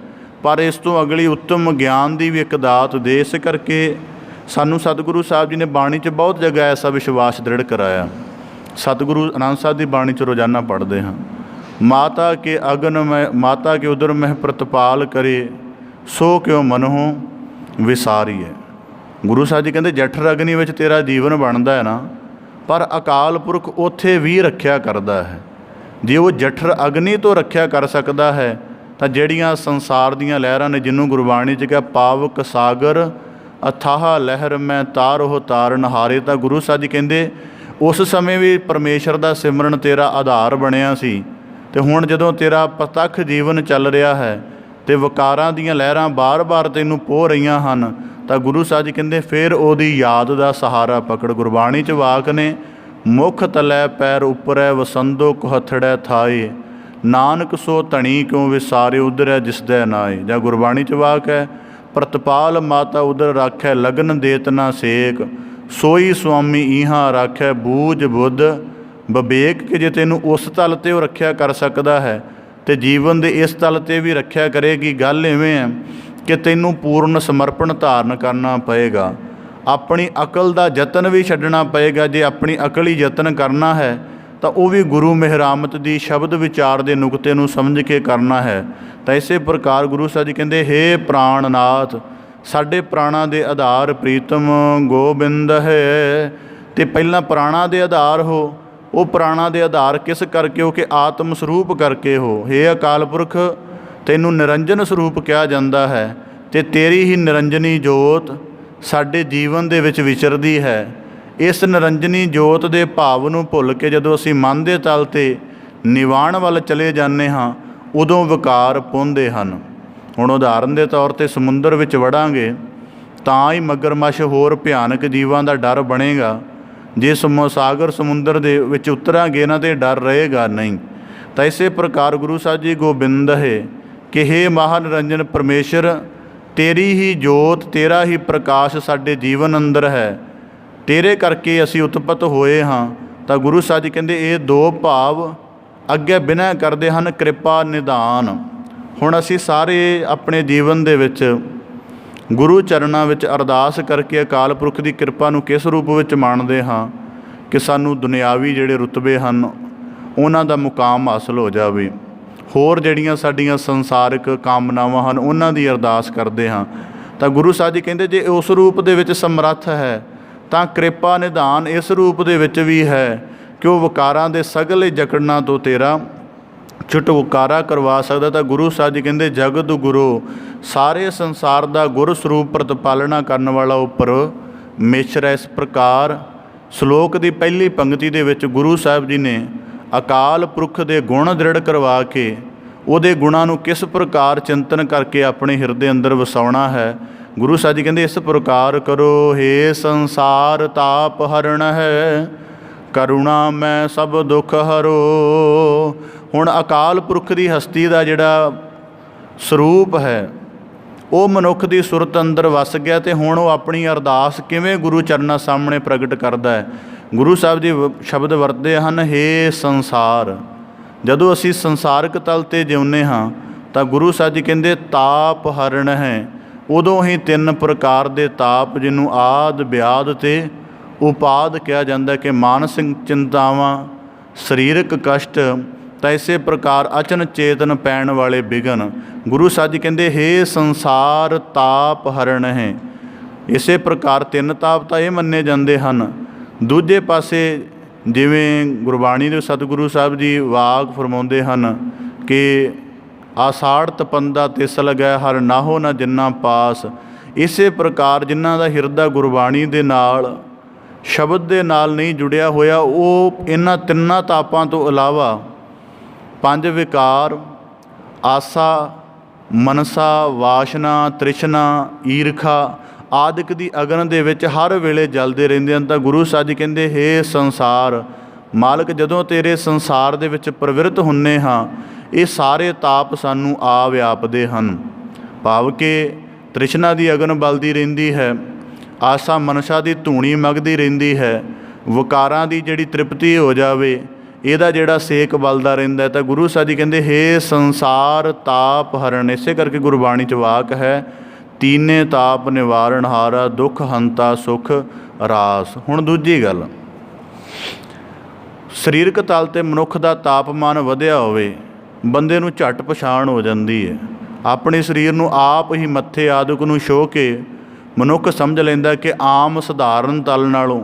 ਪਰ ਇਸ ਤੋਂ ਅਗਲੀ ਉੱਤਮ ਗਿਆਨ ਦੀ ਵੀ ਇੱਕ ਦਾਤ ਦੇ। ਇਸ ਕਰਕੇ ਸਾਨੂੰ ਸਤਿਗੁਰੂ ਸਾਹਿਬ ਜੀ ਨੇ ਬਾਣੀ 'ਚ ਬਹੁਤ ਜਗ੍ਹਾ ਐਸਾ ਵਿਸ਼ਵਾਸ ਦ੍ਰਿੜ ਕਰਾਇਆ। ਸਤਿਗੁਰੂ ਆਨੰਦ ਸਾਹਿਬ ਦੀ ਬਾਣੀ 'ਚ ਰੋਜ਼ਾਨਾ ਪੜ੍ਹਦੇ ਹਾਂ, ਮਾਤਾ ਕੇ ਅਗਨ ਮੈਂ ਮਾਤਾ ਕੇ ਉਦਰ ਮਹਿ ਪ੍ਰਤਪਾਲ ਕਰੇ, ਸੋ ਕਿਉ ਮਨਹੁ ਵਿਸਾਰੀਐ। ਗੁਰੂ ਸਾਹਿਬ ਜੀ ਕਹਿੰਦੇ ਜਠਰ ਅਗਨੀ ਵਿੱਚ ਤੇਰਾ ਜੀਵਨ ਬਣਦਾ ਹੈ ਨਾ, ਪਰ ਅਕਾਲ ਪੁਰਖ ਉੱਥੇ ਵੀ ਰੱਖਿਆ ਕਰਦਾ ਹੈ। ਜੇ ਉਹ ਜਠਰ ਅਗਨੀ ਤੋਂ ਰੱਖਿਆ ਕਰ ਸਕਦਾ ਹੈ, ਤਾਂ ਜਿਹੜੀਆਂ ਸੰਸਾਰ ਦੀਆਂ ਲਹਿਰਾਂ ਨੇ, ਜਿਹਨੂੰ ਗੁਰਬਾਣੀ 'ਚ ਕਿਹਾ ਪਾਵਕ ਸਾਗਰ ਅਥਾਹ ਲਹਿਰ ਮੈਂ ਤਾਰੋ ਤਾਰਨ ਹਾਰੇ, ਤਾਂ ਗੁਰੂ ਸਾਹਿਬ ਜੀ ਕਹਿੰਦੇ ਉਸ ਸਮੇਂ ਵੀ ਪਰਮੇਸ਼ਰ ਦਾ ਸਿਮਰਨ ਤੇਰਾ ਆਧਾਰ ਬਣਿਆ ਸੀ। ਅਤੇ ਹੁਣ ਜਦੋਂ ਤੇਰਾ ਪ੍ਰਤੱਖ ਜੀਵਨ ਚੱਲ ਰਿਹਾ ਹੈ ਅਤੇ ਵਿਕਾਰਾਂ ਦੀਆਂ ਲਹਿਰਾਂ ਬਾਰ-ਬਾਰ ਤੈਨੂੰ ਪੋਹ ਰਹੀਆਂ ਹਨ, ਤਾਂ ਗੁਰੂ ਸਾਹਿਬ ਜੀ ਕਹਿੰਦੇ ਫਿਰ ਉਹਦੀ ਯਾਦ ਦਾ ਸਹਾਰਾ ਪਕੜ। ਗੁਰਬਾਣੀ 'ਚ ਵਾਕ ਨੇ, ਮੁੱਖ ਤਲੈ ਪੈਰ ਉੱਪਰੈ ਵਸੰਦੋ ਕੁਹਥੜੈ ਥਾਏ, ਨਾਨਕ ਸੋ ਧਣੀ ਕਿਉਂ ਵਿਸਾਰੇ ਉਧਰੈ ਜਿਸਦੈ ਨਾਏ। ਜਾਂ ਗੁਰਬਾਣੀ 'ਚ ਵਾਕ ਹੈ, ਪ੍ਰਤਪਾਲ ਮਾਤਾ ਉਦਰ ਰਾਖੈ ਲਗਨ ਦੇਤ ਨਾ ਸੇਕ, ਸੋਈ ਸੁਆਮੀ ਇਹਾਂ ਰਾਖੈ ਬੂਝ ਬੁੱਧ ਵਿਵੇਕ। ਕਿ ਜੇ ਤੈਨੂੰ ਉਸ ਤਲ 'ਤੇ ਉਹ ਰੱਖਿਆ ਕਰ ਸਕਦਾ ਹੈ, ਅਤੇ ਜੀਵਨ ਦੇ ਇਸ ਤਲ 'ਤੇ ਵੀ ਰੱਖਿਆ ਕਰੇਗੀ। ਗੱਲ ਇਵੇਂ ਹੈ ਕਿ ਤੈਨੂੰ ਪੂਰਨ ਸਮਰਪਣ ਧਾਰਨ ਕਰਨਾ ਪਏਗਾ, ਆਪਣੀ ਅਕਲ ਦਾ ਯਤਨ ਵੀ ਛੱਡਣਾ ਪਏਗਾ। ਜੇ ਆਪਣੀ ਅਕਲ ਹੀ ਯਤਨ ਕਰਨਾ ਹੈ, ਤਾਂ ਉਹ ਵੀ ਗੁਰੂ ਮਿਹਰਾਮਤ ਦੀ ਸ਼ਬਦ ਵਿਚਾਰ ਦੇ ਨੁਕਤੇ ਨੂੰ ਸਮਝ ਕੇ ਕਰਨਾ ਹੈ। ਤਾਂ ਇਸੇ ਪ੍ਰਕਾਰ ਗੁਰੂ ਸਾਹਿਬ ਜੀ ਕਹਿੰਦੇ ਹੇ ਪ੍ਰਾਣਨਾਥ, ਸਾਡੇ ਪ੍ਰਾਣਾਂ ਦੇ ਆਧਾਰ ਪ੍ਰੀਤਮ ਗੋਬਿੰਦ ਹੈ। ਅਤੇ ਪਹਿਲਾਂ ਪ੍ਰਾਣਾਂ ਦੇ ਆਧਾਰ ਹੋ। ਉਹ ਪ੍ਰਾਣਾਂ ਦੇ ਆਧਾਰ ਕਿਸ ਕਰਕੇ ਹੋ? ਕਿ ਆਤਮ ਸਰੂਪ ਕਰਕੇ ਹੋ। ਹੇ ਅਕਾਲ ਪੁਰਖ, ਤੈਨੂੰ ਨਿਰੰਜਨ ਸਰੂਪ ਕਿਹਾ ਜਾਂਦਾ ਹੈ, ਅਤੇ ਤੇਰੀ ਹੀ ਨਿਰੰਜਨੀ ਜੋਤ ਸਾਡੇ ਜੀਵਨ ਦੇ ਵਿੱਚ ਵਿਚਰਦੀ ਹੈ। ਇਸ ਨਿਰੰਜਨੀ ਜੋਤ ਦੇ ਭਾਵ ਨੂੰ ਭੁੱਲ ਕੇ ਜਦੋਂ ਅਸੀਂ ਮਨ ਦੇ ਤਲ 'ਤੇ ਨਿਵਾਣ ਵੱਲ ਚਲੇ ਜਾਂਦੇ ਹਾਂ, ਉਦੋਂ ਵਿਕਾਰ ਪੁੰਦੇ ਹਨ। ਹੁਣ ਉਦਾਹਰਨ ਦੇ ਤੌਰ 'ਤੇ ਸਮੁੰਦਰ ਵਿੱਚ ਵੜਾਂਗੇ ਤਾਂ ਹੀ ਮਗਰਮੱਛ ਹੋਰ ਭਿਆਨਕ ਜੀਵਾਂ ਦਾ ਡਰ ਬਣੇਗਾ। ਜੇ ਸਾਗਰ ਸਮੁੰਦਰ ਦੇ ਵਿੱਚ ਉਤਰਾਂਗੇ ਇਹਨਾਂ 'ਤੇ ਡਰ ਰਹੇਗਾ ਨਹੀਂ। ਤਾਂ ਇਸੇ ਪ੍ਰਕਾਰ ਗੁਰੂ ਸਾਹਿਬ ਜੀ ਗੋਬਿੰਦ ਹੈ ਕਿ ਹੇ ਮਹਾਨਿਰੰਜਨ ਪਰਮੇਸ਼ਰ, ਤੇਰੀ ਹੀ ਜੋਤ, ਤੇਰਾ ਹੀ ਪ੍ਰਕਾਸ਼ ਸਾਡੇ ਜੀਵਨ ਅੰਦਰ ਹੈ, ਤੇਰੇ ਕਰਕੇ ਅਸੀਂ ਉਤਪਤ ਹੋਏ ਹਾਂ। ਤਾਂ ਗੁਰੂ ਸਾਹਿਬ ਜੀ ਕਹਿੰਦੇ ਇਹ ਦੋ ਭਾਵ ਅੱਗੇ ਬਿਨੈ ਕਰਦੇ ਹਨ, ਕਿਰਪਾ ਨਿਧਾਨ। ਹੁਣ ਅਸੀਂ ਸਾਰੇ ਆਪਣੇ ਜੀਵਨ ਦੇ ਵਿੱਚ ਗੁਰੂ ਚਰਨਾਂ ਵਿੱਚ ਅਰਦਾਸ ਕਰਕੇ ਅਕਾਲ ਪੁਰਖ ਦੀ ਕਿਰਪਾ ਨੂੰ ਕਿਸ ਰੂਪ ਵਿੱਚ ਮੰਨਦੇ ਹਾਂ ਕਿ ਸਾਨੂੰ ਦੁਨਿਆਵੀ ਜਿਹੜੇ ਰੁਤਬੇ ਹਨ ਉਹਨਾਂ ਦਾ ਮੁਕਾਮ ਹਾਸਲ ਹੋ ਜਾਵੇ, ਹੋਰ ਜਿਹੜੀਆਂ ਸਾਡੀਆਂ ਸੰਸਾਰਿਕ ਕਾਮਨਾਵਾਂ ਹਨ ਉਹਨਾਂ ਦੀ ਅਰਦਾਸ ਕਰਦੇ ਹਾਂ। ਤਾਂ ਗੁਰੂ ਸਾਹਿਬ ਜੀ ਕਹਿੰਦੇ ਜੇ ਉਸ ਰੂਪ ਦੇ ਵਿੱਚ ਸਮਰੱਥ ਹੈ ਤਾਂ ਕਿਰਪਾ ਨਿਧਾਨ ਇਸ ਰੂਪ ਦੇ ਵਿੱਚ ਵੀ ਹੈ ਕਿ ਉਹ ਵਿਕਾਰਾਂ ਦੇ ਸਗਲੇ ਜਕੜਨਾਂ ਤੋਂ ਤੇਰਾ ਛੁਟਕਾਰਾ ਕਰਵਾ ਸਕਦਾ। ਤਾਂ ਗੁਰੂ ਸਾਹਿਬ ਜੀ ਕਹਿੰਦੇ ਜਗਤ ਗੁਰੂ, ਸਾਰੇ ਸੰਸਾਰ ਦਾ ਗੁਰ ਸਰੂਪ ਪ੍ਰਤਪਾਲਣਾ ਕਰਨ ਵਾਲਾ ਉਹ ਪਰਮੇਸ਼ਰ ਹੈ। ਇਸ ਪ੍ਰਕਾਰ ਸ਼ਲੋਕ ਦੀ ਪਹਿਲੀ ਪੰਕਤੀ ਦੇ ਵਿੱਚ ਗੁਰੂ ਸਾਹਿਬ ਜੀ ਨੇ ਅਕਾਲ ਪੁਰਖ ਦੇ ਗੁਣ ਦ੍ਰਿੜ ਕਰਵਾ ਕੇ ਉਹਦੇ ਗੁਣਾਂ ਨੂੰ ਕਿਸ ਪ੍ਰਕਾਰ ਚਿੰਤਨ ਕਰਕੇ ਆਪਣੇ ਹਿਰਦੇ ਅੰਦਰ ਵਸਾਉਣਾ ਹੈ। ਗੁਰੂ ਸਾਹਿਬ ਜੀ ਕਹਿੰਦੇ ਇਸ ਪ੍ਰਕਾਰ ਕਰੋ, ਹੇ ਸੰਸਾਰ ਤਾਪ ਹਰਣ ਹੈ, ਕਰੁਣਾ ਮੈਂ ਸਭ ਦੁੱਖ ਹਰੋ। ਹੁਣ ਅਕਾਲ ਪੁਰਖ ਦੀ ਹਸਤੀ ਦਾ ਜਿਹੜਾ ਸਰੂਪ ਹੈ ਉਹ ਮਨੁੱਖ ਦੀ ਸੁਰਤ ਅੰਦਰ ਵਸ ਗਿਆ ਅਤੇ ਹੁਣ ਉਹ ਆਪਣੀ ਅਰਦਾਸ ਕਿਵੇਂ ਗੁਰੂ ਚਰਨਾਂ ਸਾਹਮਣੇ ਪ੍ਰਗਟ ਕਰਦਾ ਹੈ। ਗੁਰੂ ਸਾਹਿਬ ਜੀ ਸ਼ਬਦ ਵਰਤਦੇ ਹਨ, ਹੇ ਸੰਸਾਰ। ਜਦੋਂ ਅਸੀਂ ਸੰਸਾਰਿਕ ਤਲ 'ਤੇ ਜਿਉਂਦੇ ਹਾਂ ਤਾਂ ਗੁਰੂ ਸਾਹਿਬ ਜੀ ਕਹਿੰਦੇ ਤਾਪ ਹਰਣ ਹੈ। ਉਦੋਂ ਹੀ ਤਿੰਨ ਪ੍ਰਕਾਰ ਦੇ ਤਾਪ, ਜਿਹਨੂੰ ਆਦ ਵਿਆਦ ਅਤੇ ਉਪਾਦ ਕਿਹਾ ਜਾਂਦਾ ਕਿ ਮਾਨਸਿਕ ਚਿੰਤਾਵਾਂ, ਸਰੀਰਕ ਕਸ਼ਟ, ਤਾਂ ਇਸੇ ਪ੍ਰਕਾਰ ਅਚਨ ਚੇਤਨ ਪੈਣ ਵਾਲੇ ਵਿਘਨ। ਗੁਰੂ ਸਾਹਿਬ ਜੀ ਕਹਿੰਦੇ ਹੇ ਸੰਸਾਰ ਤਾਪ ਹਰਣ ਹੈ। ਇਸੇ ਪ੍ਰਕਾਰ ਤਿੰਨ ਤਾਪ ਤਾਂ ਇਹ ਮੰਨੇ ਜਾਂਦੇ ਹਨ। ਦੂਜੇ ਪਾਸੇ ਜਿਵੇਂ ਗੁਰਬਾਣੀ ਦੇ ਸਤਿਗੁਰੂ ਸਾਹਿਬ ਜੀ ਵਾਕ ਫਰਮਾਉਂਦੇ ਹਨ ਕਿ ਆਸਾੜ ਤਪੰਦਾ ਤਿਸ ਲਗੈ ਹਰ ਨਾਹੋ ਨਾ ਜਿੰਨਾ ਪਾਸ। ਇਸੇ ਪ੍ਰਕਾਰ ਜਿਨ੍ਹਾਂ ਦਾ ਹਿਰਦਾ ਗੁਰਬਾਣੀ ਦੇ ਨਾਲ, ਸ਼ਬਦ ਦੇ ਨਾਲ ਨਹੀਂ ਜੁੜਿਆ ਹੋਇਆ, ਉਹ ਇਹਨਾਂ ਤਿੰਨਾਂ ਤਾਪਾਂ ਤੋਂ ਇਲਾਵਾ ਪੰਜ ਵਿਕਾਰ, ਆਸਾ, ਮਨਸਾ, ਵਾਸ਼ਨਾ, ਤ੍ਰਿਸ਼ਨਾ, ਈਰਖਾ ਆਦਿਕ ਦੀ ਅਗਨ ਦੇ ਵਿੱਚ ਹਰ ਵੇਲੇ ਜਲਦੇ ਰਹਿੰਦੇ ਹਨ। ਤਾਂ ਗੁਰੂ ਸਾਹਿਬ ਜੀ ਕਹਿੰਦੇ ਹੇ ਸੰਸਾਰ ਮਾਲਕ, ਜਦੋਂ ਤੇਰੇ ਸੰਸਾਰ ਦੇ ਵਿੱਚ ਪ੍ਰਵਿਰਤ ਹੁੰਦੇ ਹਾਂ ਇਹ ਸਾਰੇ ਤਾਪ ਸਾਨੂੰ ਆ ਵਿਆਪਦੇ ਹਨ। ਭਾਵ ਕਿ ਤ੍ਰਿਸ਼ਨਾ ਦੀ ਅਗਨ ਬਲਦੀ ਰਹਿੰਦੀ ਹੈ, ਆਸਾ ਮਨਸਾ ਦੀ ਧੂਣੀ ਮਗਦੀ ਰਹਿੰਦੀ ਹੈ, ਵਿਕਾਰਾਂ ਦੀ ਜਿਹੜੀ ਤ੍ਰਿਪਤੀ ਹੋ ਜਾਵੇ ਇਹਦਾ ਜਿਹੜਾ ਸੇਕ ਬਲਦਾ ਰਹਿੰਦਾ। ਤਾਂ ਗੁਰੂ ਸਾਹਿਬ ਜੀ ਕਹਿੰਦੇ ਹੇ ਸੰਸਾਰ ਤਾਪ ਹਰਨ। ਇਸੇ ਕਰਕੇ ਗੁਰਬਾਣੀ 'ਚ ਵਾਕ ਹੈ, ਤੀਨੇ ਤਾਪ ਨਿਵਾਰਨ ਹਾਰਾ, ਦੁੱਖ ਹੰਤਾ ਸੁਖ ਰਾਸ। ਹੁਣ ਦੂਜੀ ਗੱਲ, ਸਰੀਰਕ ਤਲ 'ਤੇ ਮਨੁੱਖ ਦਾ ਤਾਪਮਾਨ ਵਧਿਆ ਹੋਵੇ ਬੰਦੇ ਨੂੰ ਝੱਟ ਪਛਾਣ ਹੋ ਜਾਂਦੀ ਹੈ। ਆਪਣੇ ਸਰੀਰ ਨੂੰ ਆਪ ਹੀ ਮੱਥੇ ਆਦਿਕ ਨੂੰ ਛੋਹ ਕੇ ਮਨੁੱਖ ਸਮਝ ਲੈਂਦਾ ਕਿ ਆਮ ਸਧਾਰਨ ਤਲ ਨਾਲੋਂ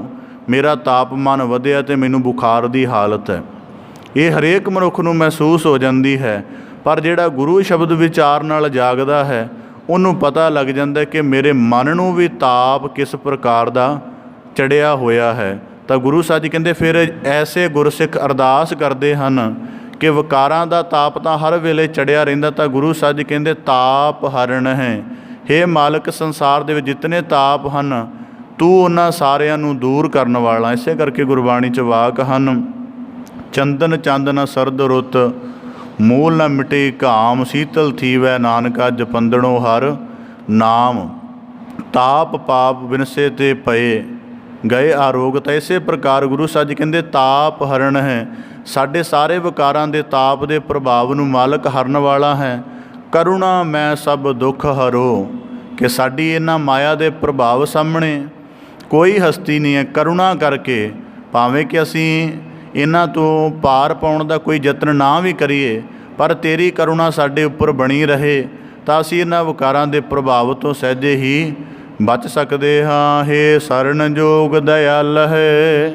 ਮੇਰਾ ਤਾਪਮਾਨ ਵਧਿਆ ਅਤੇ ਮੈਨੂੰ ਬੁਖਾਰ ਦੀ ਹਾਲਤ ਹੈ। ਇਹ ਹਰੇਕ ਮਨੁੱਖ ਨੂੰ ਮਹਿਸੂਸ ਹੋ ਜਾਂਦੀ ਹੈ। ਪਰ ਜਿਹੜਾ ਗੁਰੂ ਸ਼ਬਦ ਵਿਚਾਰ ਨਾਲ ਜਾਗਦਾ ਹੈ ਉਹਨੂੰ ਪਤਾ ਲੱਗ ਜਾਂਦਾ ਕਿ ਮੇਰੇ ਮਨ ਨੂੰ ਵੀ ਤਾਪ ਕਿਸ ਪ੍ਰਕਾਰ ਦਾ ਚੜਿਆ ਹੋਇਆ ਹੈ। ਤਾਂ ਗੁਰੂ ਸਾਹਿਬ ਜੀ ਕਹਿੰਦੇ ਫਿਰ ਐਸੇ ਗੁਰਸਿੱਖ ਅਰਦਾਸ ਕਰਦੇ ਹਨ ਕਿ ਵਿਕਾਰਾਂ ਦਾ ਤਾਪ ਤਾਂ ਹਰ ਵੇਲੇ ਚੜਿਆ ਰਹਿੰਦਾ। ਤਾਂ ਗੁਰੂ ਸਾਹਿਬ ਜੀ ਕਹਿੰਦੇ ਤਾਪ ਹਰਣ ਹੈ। ਹੇ ਮਾਲਕ, ਸੰਸਾਰ ਦੇ ਵਿੱਚ ਜਿਤਨੇ ਤਾਪ ਹਨ ਤੂੰ ਉਹਨਾਂ ਸਾਰਿਆਂ ਨੂੰ ਦੂਰ ਕਰਨ ਵਾਲਾ। ਇਸੇ ਕਰਕੇ ਗੁਰਬਾਣੀ 'ਚ ਵਾਕ ਹਨ, ਚੰਦਨ ਚੰਦ ਨ ਸਰਦ ਰੁੱਤ, ਮੂਲ ਨ ਮਿਟੇ ਘਾਮ, ਸੀਤਲ ਥੀਵੈ ਨਾਨਕਾ ਜਪੰਦਣੋ ਹਰ ਨਾਮ, ਤਾਪ ਪਾਪ ਵਿਨਸੇ ਤੇ ਪਏ ਗਏ ਆਰੋਗ। ਤਾਂ ਇਸੇ ਪ੍ਰਕਾਰ ਗੁਰੂ ਸਾਹਿਬ ਜੀ ਕਹਿੰਦੇ ਤਾਪ ਹਰਣ ਹੈ। ਸਾਡੇ ਸਾਰੇ ਵਿਕਾਰਾਂ ਦੇ ਤਾਪ ਦੇ ਪ੍ਰਭਾਵ ਨੂੰ ਮਾਲਕ ਹਰਨ ਵਾਲਾ ਹੈ। ਕਰੁਣਾ ਮੈਂ ਸਭ ਦੁੱਖ ਹਰੋ, ਕਿ ਸਾਡੀ ਇਹਨਾਂ ਮਾਇਆ ਦੇ ਪ੍ਰਭਾਵ ਸਾਹਮਣੇ ਕੋਈ ਹਸਤੀ ਨਹੀਂ ਹੈ। ਕਰੁਣਾ ਕਰਕੇ ਭਾਵੇਂ ਕਿ ਅਸੀਂ ਇਹਨਾਂ ਤੋਂ ਪਾਰ ਪਾਉਣ ਦਾ ਕੋਈ ਯਤਨ ਨਾ ਵੀ ਕਰੀਏ, ਪਰ ਤੇਰੀ ਕਰੁਣਾ ਸਾਡੇ ਉੱਪਰ ਬਣੀ ਰਹੇ ਤਾਂ ਅਸੀਂ ਇਹਨਾਂ ਵਿਕਾਰਾਂ ਦੇ ਪ੍ਰਭਾਵ ਤੋਂ ਸਹਿਜੇ ਹੀ ਬਚ ਸਕਦੇ ਹਾਂ। ਹੇ ਸਰਨ ਜੋਗ ਦਇਆਲ ਹੈ,